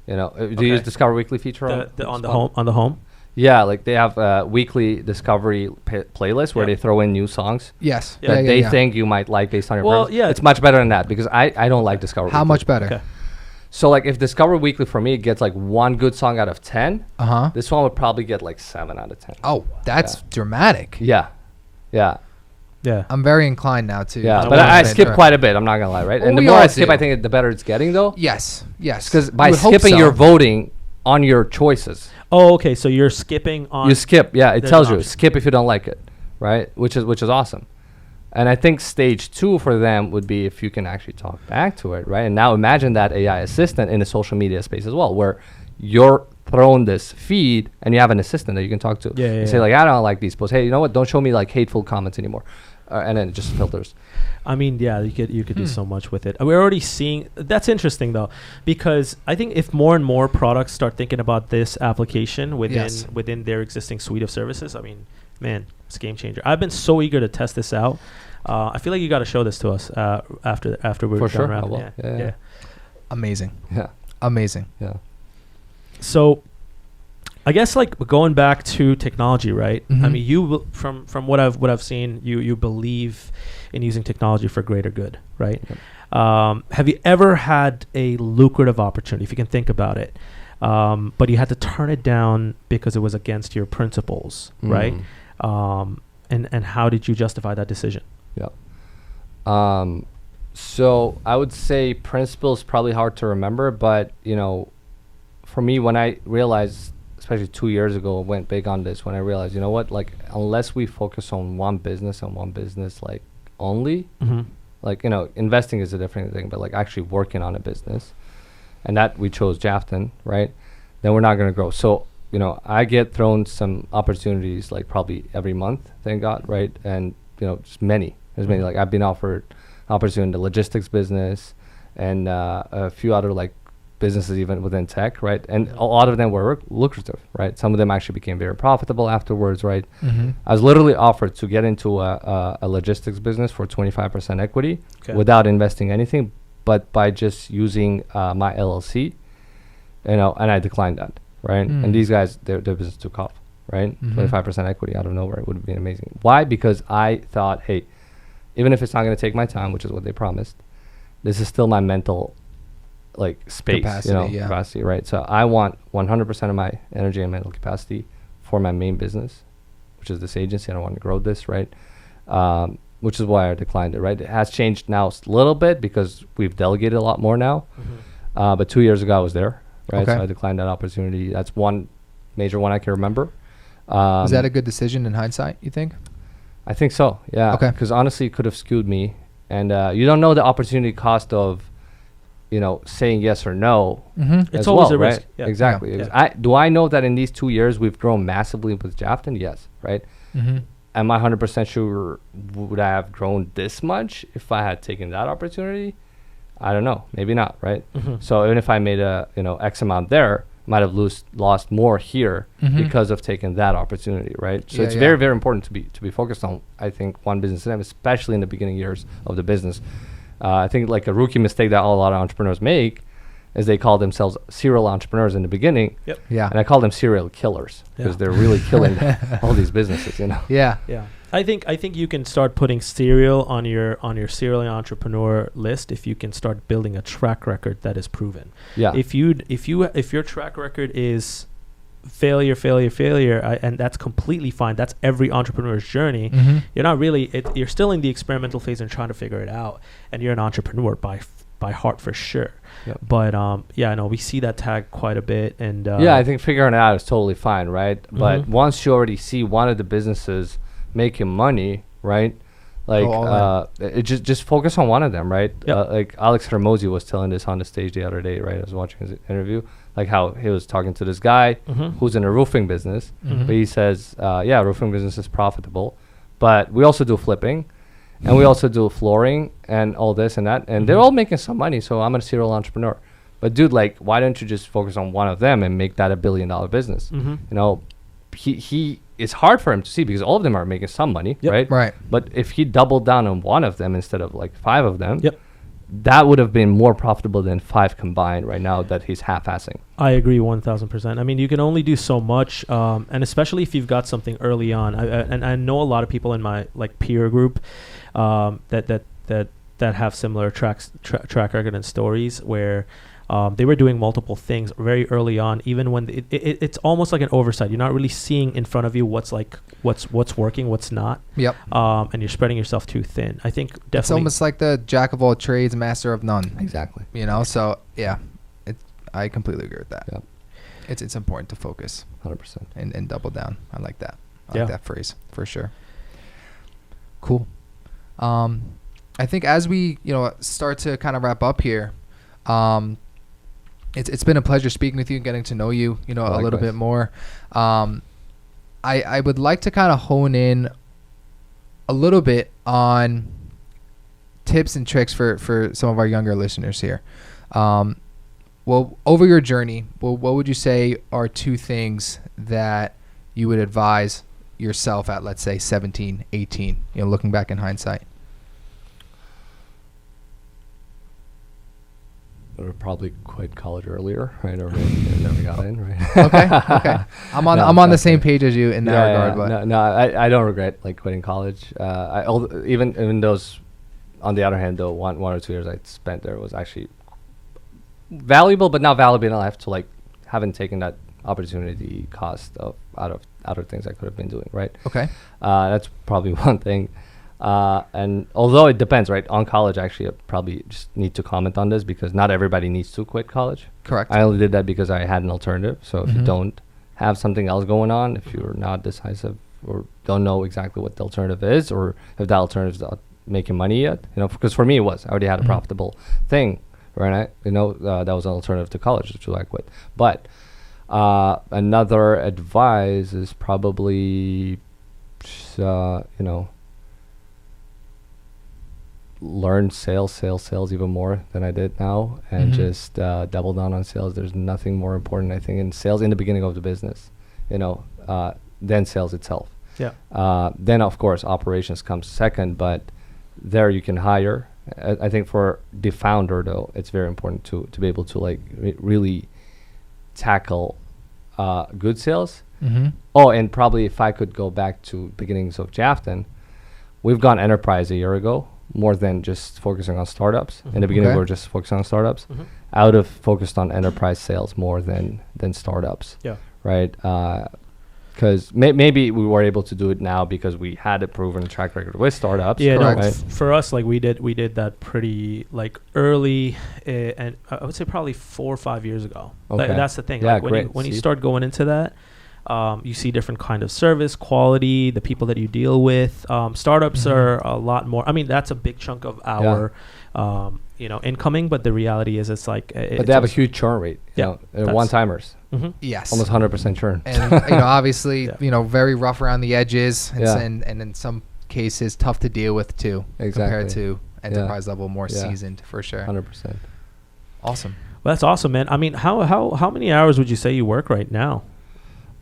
You know, do you use Discover Weekly feature on the home? Yeah, like they have a weekly Discovery playlist where they throw in new songs Yes. that they think you might like based on your Well, preference. yeah. It's much better than that because I don't like Discover How Weekly. much better? Okay. So like if Discover Weekly for me gets like one good song out of 10, Uh-huh. this one would probably get like 7 out of 10. Oh, that's dramatic. Yeah. Yeah. Yeah. I'm very inclined now to. Yeah. I But I want skip it. quite a bit. I'm not going to lie, right? Well, And the we more all I skip, do. I think the better it's getting though. Yes. Yes. Because by You would hope skipping, so. you're voting on your choices. Oh, okay. So you're skipping on. You skip. Yeah. It there's tells an you option. skip if you don't like it. Right. Which is awesome. And I think stage 2 for them would be if you can actually talk back to it. Right. And now imagine that AI assistant in the social media space as well, where you're thrown this feed and you have an assistant that you can talk to. Yeah, You say like, I don't like these posts. Hey, you know what? Don't show me like hateful comments anymore. And then it just filters. I mean, yeah, you could do so much with it. We're already seeing. That's interesting though, because I think if more and more products start thinking about this application within their existing suite of services, I mean, man, it's a game changer. I've been so eager to test this out. I feel like you got to show this to us after we're For done sure, I wrapping. will. Yeah. Yeah, yeah. Amazing. Yeah. Amazing. Yeah. So, I guess like going back to technology, right? I Mhm. mean, you from what I've seen, you believe in using technology for greater good, right? Have you ever had a lucrative opportunity, if you can think about it, but you had to turn it down because it was against your principles, right? And how did you justify that decision? Yeah. So I would say principle is probably hard to remember, but you know, for me, when I realized, especially 2 years ago, went big on this, when I realized, you know what, like unless we focus on one business and one business like only, like, you know, investing is a different thing, but like actually working on a business, and that we chose Jafton, right? Then we're not going to grow. So, you know, I get thrown some opportunities like probably every month, thank God, right? And, you know, just many. There's many, like I've been offered opportunity in the logistics business and a few other like businesses even within tech, right? And a lot of them were lucrative, right? Some of them actually became very profitable afterwards, right? I was literally offered to get into a logistics business for 25% equity without investing anything, but by just using my LLC, you know, and I declined that, right? And these guys, their business took off, right? 25% equity out of nowhere would have been amazing. Why? Because I thought, hey, even if it's not going to take my time, which is what they promised, this is still my mental like space, capacity, right? So I want 100% of my energy and mental capacity for my main business, which is this agency. I don't want to grow this, right? Which is why I declined it, right? It has changed now a little bit because we've delegated a lot more now. But 2 years ago I was there, right? So I declined that opportunity. That's one major one I can remember. Was that a good decision in hindsight, you think? I think so, yeah. Okay. Because honestly, it could have skewed me. And you don't know the opportunity cost of, you know, saying yes or no. It's always a risk. Yeah. Exactly. Yeah. Do I know that in these 2 years we've grown massively with Jafton? Yes, right? Am I 100% sure would I have grown this much if I had taken that opportunity? I don't know. Maybe not, right? So even if I made a, you know, X amount there, might have lost more here because of taking that opportunity, right? So it's very, very important to be focused on, I think, one business at a time, especially in the beginning years of the business. I think like a rookie mistake that a lot of entrepreneurs make is they call themselves serial entrepreneurs in the beginning. Yeah. And I call them serial killers because they're really killing all these businesses, you know? Yeah. I think you can start putting serial on your serial entrepreneur list if you can start building a track record that is proven. Yeah. If your track record is failure, and that's completely fine. That's every entrepreneur's journey. You're not really, you're still in the experimental phase and trying to figure it out, and you're an entrepreneur by heart for sure. Yep. But I know we see that tag quite a bit, and I think figuring it out is totally fine, right? But once you already see one of the businesses making money, right? Like it just focus on one of them, right? Yep. Like Alex Hermosi was telling this on the stage the other day, right? I was watching his interview, like how he was talking to this guy who's in a roofing business, but he says, roofing business is profitable, but we also do flipping, and we also do flooring and all this and that, and they're all making some money. So I'm a serial entrepreneur. But dude, like, why don't you just focus on one of them and make that $1 billion business? You know, he it's hard for him to see because all of them are making some money, right? Right. But if he doubled down on one of them instead of like 5 of them, that would have been more profitable than 5 combined right now that he's half-assing. I agree 1,000%. I mean, you can only do so much, and especially if you've got something early on. I know a lot of people in my like peer group that have similar track record and stories where they were doing multiple things very early on, even when it's almost like an oversight. You're not really seeing in front of you what's working, what's not. Yep. And you're spreading yourself too thin. I think definitely It's almost like the jack of all trades, master of none. Exactly. You know, so yeah, I completely agree with that. Yep. It's important to focus 100%. and double down. I like that. I Yeah. like that phrase for sure. Cool. I think as we start to kind of wrap up here, it's been a pleasure speaking with you and getting to know you, a little bit more. I would like to kind of hone in a little bit on tips and tricks for some of our younger listeners here. Well, over your journey, what would you say are 2 things that you would advise yourself at, let's say, 17, 18, looking back in hindsight? Or probably quit college earlier, right? Or maybe never got in, right? Okay. I'm on the same page as you in that regard. But No, I don't regret like quitting college. Even those, on the other hand, though, one or 2 years I spent there was actually valuable, but not valuable enough to like haven't taken that opportunity cost out of other things I could have been doing, right? Okay. That's probably one thing. And although it depends, right? On college, actually, I probably just need to comment on this because not everybody needs to quit college. Correct. I only did that because I had an alternative. So if you don't have something else going on, if you're not decisive or don't know exactly what the alternative is, or if that alternative is not making money yet, because for me it was. I already had a profitable thing, right? That was an alternative to college, which I quit. But another advice is probably, learn sales even more than I did now, and just double down on sales. There's nothing more important, I think, in sales in the beginning of the business, than sales itself. Yeah. Then of course operations comes second, but there you can hire. I think for the founder though, it's very important to be able to like really tackle good sales. Oh, and probably if I could go back to beginnings of Jafton, we've gone enterprise a year ago, more than just focusing on startups. In the beginning, we were just focusing on startups. I would have focused on enterprise sales more than startups. Yeah. Right. Because maybe we were able to do it now because we had a proven track record with startups. Yeah. No, right? For us, like we did that pretty like early, and I would say probably 4 or 5 years ago. Okay. That's the thing. Yeah, like great. when you start going into that, you see different kind of service quality, the people that you deal with. Startups are a lot more. I mean, that's a big chunk of our, incoming. But the reality is, it's like. But they have a huge churn rate. They're one-timers. Yes. Almost 100% churn. And obviously, very rough around the edges, and in some cases tough to deal with too. Exactly. Compared to enterprise level, more seasoned for sure. 100%. Awesome. Well, that's awesome, man. I mean, how many hours would you say you work right now?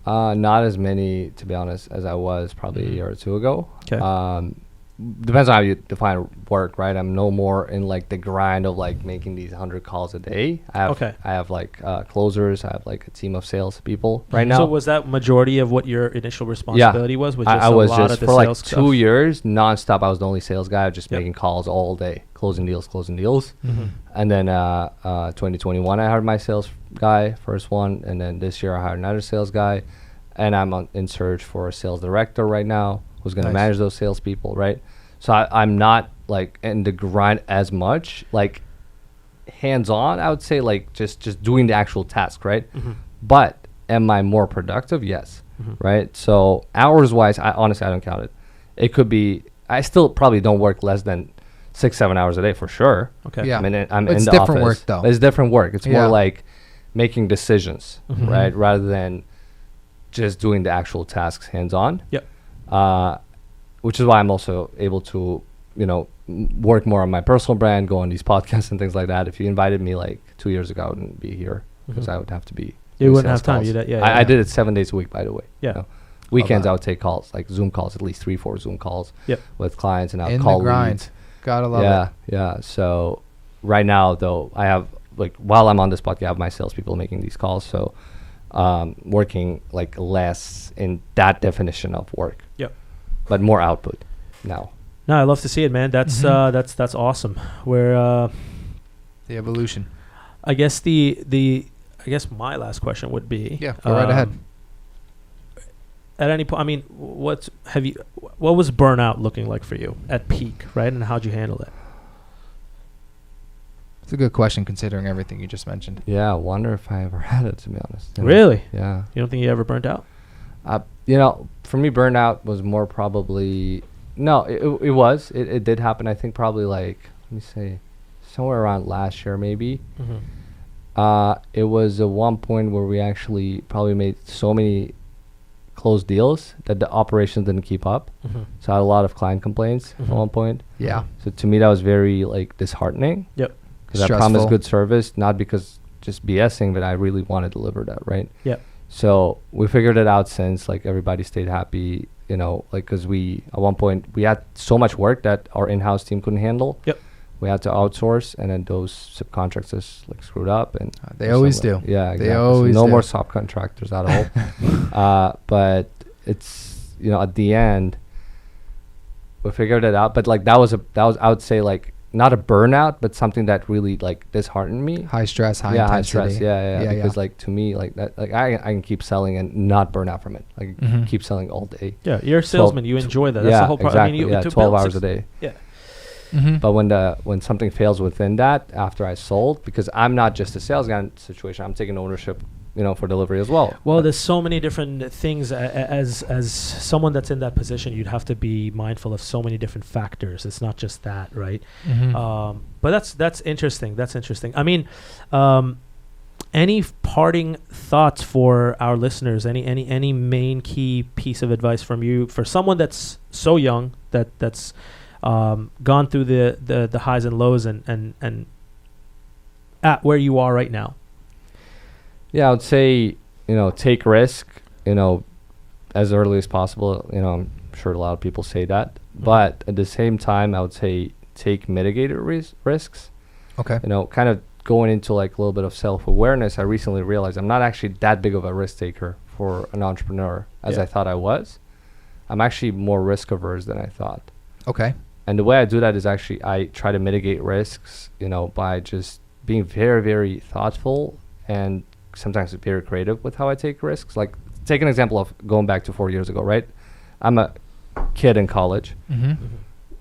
Not as many, to be honest, as I was probably a year or 2 ago. Okay. depends on how you define work, right? I'm no more in like the grind of like making these 100 calls a day. I have like closers. I have like a team of sales people right now. So was that majority of what your initial responsibility was? Just I a was lot just of the for like sales 2 stuff? years nonstop. I was the only sales guy, just Yep. making calls all day, closing deals. Mm-hmm. And then 2021, I hired my sales guy, first one, and then this year I hired another sales guy, and I'm in search for a sales director right now who's going to Nice. manage those salespeople, right? So I'm not like in the grind as much, like hands-on. I would say like just doing the actual task, right? Mm-hmm. But am I more productive? Yes, Mm-hmm. right? So hours-wise, I honestly don't count it. It could be. I still probably don't work less than 6-7 hours a day for sure. Okay. Yeah. I'm It's in the different office. work, though. It's different work. It's Yeah. more like making decisions, Mhm. right, rather than just doing the actual tasks hands-on. Yep. Which is why I'm also able to, work more on my personal brand, go on these podcasts and things like that. If you invited me like 2 years ago, I wouldn't be here because Mhm. I would have to be. You doing wouldn't sales have time. calls. You'd, yeah, I yeah. did it 7 days a week, by the way. Yeah. Weekends that. I would take calls, like Zoom calls, at least 3-4 Zoom calls Yep. with clients, and I would In call the grind. leads. Gotta love Yeah, it. yeah. So right now, though, I have like while I'm on this podcast, I have my salespeople making these calls. So working like less in that definition of work. Yep. But more output now. No, I love to see it, man. That's Mhm. that's awesome. Where The evolution. I guess I guess my last question would be Yeah, go right ahead. At any point, I mean, what was burnout looking like for you at peak, right? And how'd you handle it? It's a good question considering everything you just mentioned. Yeah, I wonder if I ever had it, to be honest. Really? Yeah. You don't think you ever burnt out? For me, burnout was more probably no. It did happen. I think probably like let me say, somewhere around last year maybe. Mm-hmm. It was at one point where we actually probably made so many closed deals that the operations didn't keep up. Mm-hmm. So I had a lot of client complaints Mhm. at one point. Yeah. So to me, that was very like disheartening. Yep. Because I Stressful. promised good service, not because just BSing, but I really want to deliver that, right? Yep. So we figured it out since, like, everybody stayed happy, because at one point we had so much work that our in-house team couldn't handle. Yep. We had to outsource, and then those subcontractors like screwed up, and They always do. yeah, exactly. They So always no do. more subcontractors at all. But it's at the end we figured it out. But like that was I would say like not a burnout, but something that really like disheartened me. High stress, high High intensity. stress. Yeah. Because like to me like that like I can keep selling and not burn out from it. Like Mhm. keep selling all day. Yeah, you're a salesman. You enjoy that. That's yeah, the whole exactly. I mean, yeah, to 12 build hours a day. Yeah. Mhm. But when something fails within that after I sold, because I'm not just a sales guy situation, I'm taking ownership, for delivery as well. Well, there's so many different things. As someone that's in that position, you'd have to be mindful of so many different factors. It's not just that, right? Mhm. But that's interesting. That's interesting. I mean, any parting thoughts for our listeners? Any main key piece of advice from you for someone that's so young that's gone through the highs and lows and at where you are right now? Yeah, I would say, take risk, as early as possible. I'm sure a lot of people say that. But at the same time, I would say take mitigated risks. Okay. Kind of going into like a little bit of self-awareness. I recently realized I'm not actually that big of a risk taker for an entrepreneur as Yeah. I thought I was. I'm actually more risk averse than I thought. Okay. And the way I do that is actually I try to mitigate risks, by just being very, very thoughtful and sometimes very creative with how I take risks. Like, take an example of going back to 4 years ago, right? I'm a kid in college, Mm-hmm.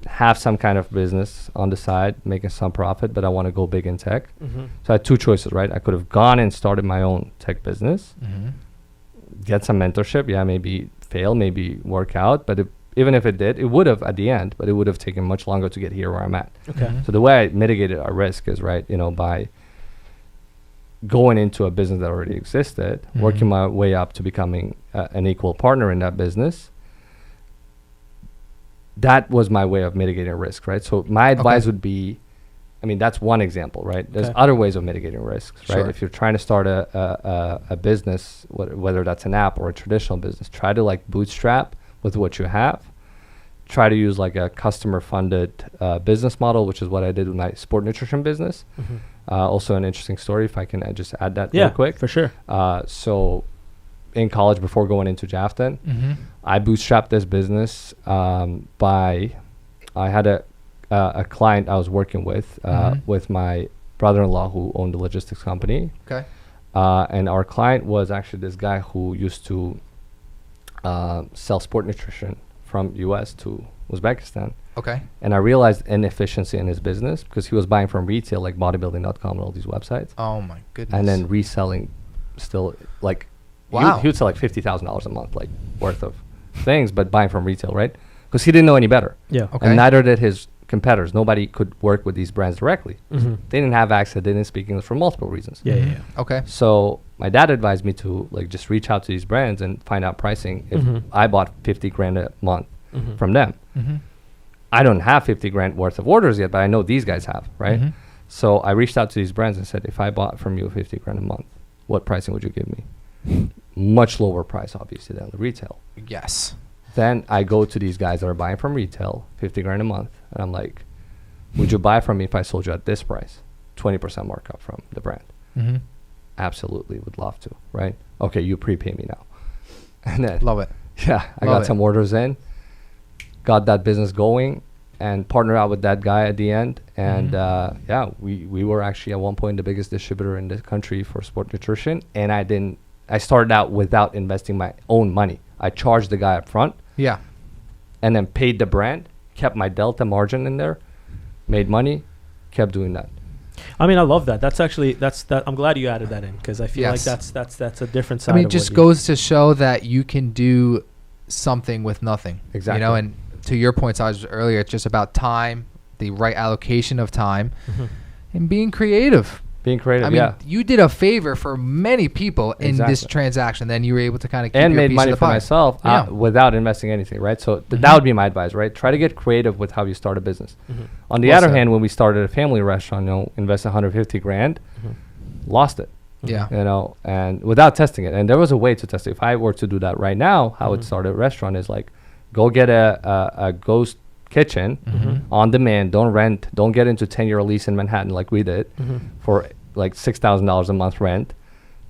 have some kind of business on the side, making some profit, but I want to go big in tech. Mm-hmm. So I had two choices, right? I could have gone and started my own tech business, Mm-hmm. get some mentorship. Yeah, maybe fail, maybe work out. But even if it did, it would have at the end, but it would have taken much longer to get here where I'm at. Okay. Mhm. So the way I mitigated our risk is, right, by going into a business that already existed, Mhm. working my way up to becoming an equal partner in that business. That was my way of mitigating risk, right? So my advice would be, that's one example, right? There's Okay. other ways of mitigating risks, right? Sure. If you're trying to start a business, whether that's an app or a traditional business, try to like bootstrap with what you have. try to use like a customer funded business model, which is what I did with my sport nutrition business. Also an interesting story, if I can just add that real quick. For sure. So in college, before going into Jafton, I bootstrapped this business I had a client I was working with my brother-in-law who owned a logistics company. Okay. And our client was actually this guy who used to sell sport nutrition from US to Uzbekistan. Okay. And I realized inefficiency in his business because he was buying from retail like bodybuilding.com and all these websites. Oh my goodness. And then reselling still like wow. He would sell like $50,000 a month like worth of things, but buying from retail, right? Because he didn't know any better. Yeah. Okay. And neither did his competitors. Nobody could work with these brands directly. They didn't have access, they didn't speak English for multiple reasons. Yeah. Okay. So my dad advised me to like just reach out to these brands and find out pricing if I bought 50 grand a month from them. I don't have 50 grand worth of orders yet, but I know these guys have, right? So I reached out to these brands and said, if I bought from you 50 grand a month, what pricing would you give me? Much lower price, obviously, than the retail. Yes. Then I go to these guys that are buying from retail, 50 grand a month, and I'm like, would you buy from me if I sold you at this price? 20% markup from the brand. Absolutely, would love to, right? Okay, you prepay me now. And then, love it. Yeah, I got some orders in, got that business going, and partnered out with that guy at the end. And we were actually at one point the biggest distributor in the country for sport nutrition. And I started out without investing my own money. I charged the guy up front. Yeah. And then paid the brand, kept my delta margin in there, made money, kept doing that. I mean, I love that. That's actually I'm glad you added that in because I feel like that's a different side. I mean, of it just goes to show that you can do something with nothing. Exactly. You know, and to your point, Saj, earlier, it's just about time, the right allocation of time, and being creative. Being creative, I mean, you did a favor for many people in this transaction. Then you were able to kind of keep and your made piece money of the for pie. myself without investing anything, right? So that would be my advice, right? Try to get creative with how you start a business. On the other hand, when we started a family restaurant, invest 150 grand, lost it. Yeah. And without testing it. And there was a way to test it. If I were to do that right now, how I would start a restaurant is like, go get a ghost kitchen on demand. Don't rent. Don't get into 10-year lease in Manhattan like we did for like $6,000 a month rent.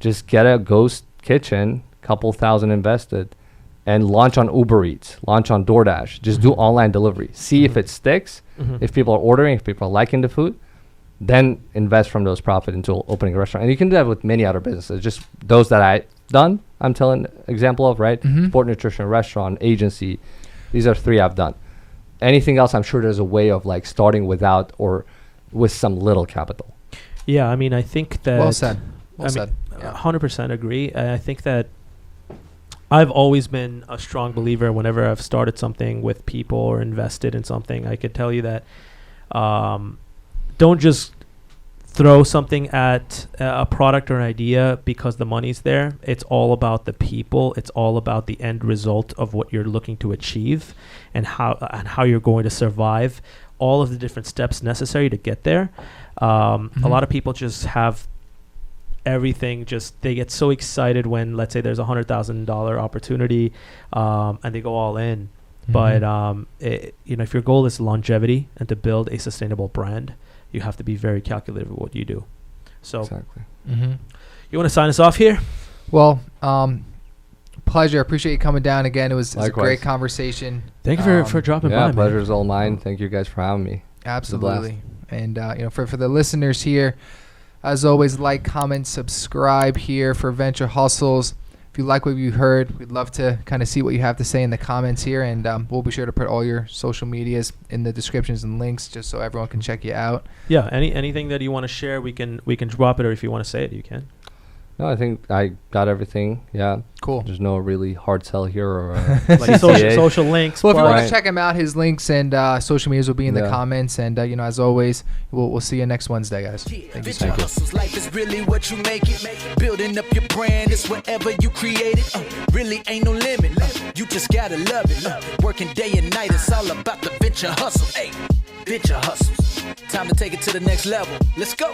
Just get a ghost kitchen, couple thousand invested, and launch on Uber Eats, launch on DoorDash. Just do online delivery. See if it sticks. If people are ordering, if people are liking the food, then invest from those profit into opening a restaurant. And you can do that with many other businesses. Just those that I done, I'm telling example of, right? Sport nutrition, restaurant, agency. These are 3 I've done. Anything else, I'm sure there's a way of like starting without or with some little capital. Yeah, I mean, I think that... Well said. Well said. 100% agree. I think that I've always been a strong believer whenever I've started something with people or invested in something. I could tell you that don't just throw something at a product or an idea because the money's there. It's all about the people. It's all about the end result of what you're looking to achieve and how you're going to survive all of the different steps necessary to get there. A lot of people just have everything, they get so excited when, let's say, there's $100,000 opportunity and they go all in. But if your goal is longevity and to build a sustainable brand, you have to be very calculative with what you do. So exactly. You want to sign us off here? Well, pleasure. Appreciate you coming down again. It was a great conversation. Thank you for dropping by. Yeah, pleasure is all mine. Thank you guys for having me. Absolutely. And for the listeners here, as always, like, comment, subscribe here for Venture Hustles. If you like what you heard, we'd love to kind of see what you have to say in the comments here, and we'll be sure to put all your social medias in the descriptions and links just so everyone can check you out. Yeah, anything that you want to share, we can drop it, or if you want to say it, you can. No, I think I got everything. Yeah. Cool. There's no really hard sell here or like social links. Well, if you want to check him out, his links and social medias will be in the comments. And as always, we'll see you next Wednesday, guys. Thank you. Life is really what you make it. Building up your brand is whatever you create it. Really ain't no limit. You just gotta love it. Working day and night, it's all about the venture hustle. Hey, venture hustles. Time to take it to the next level. Let's go.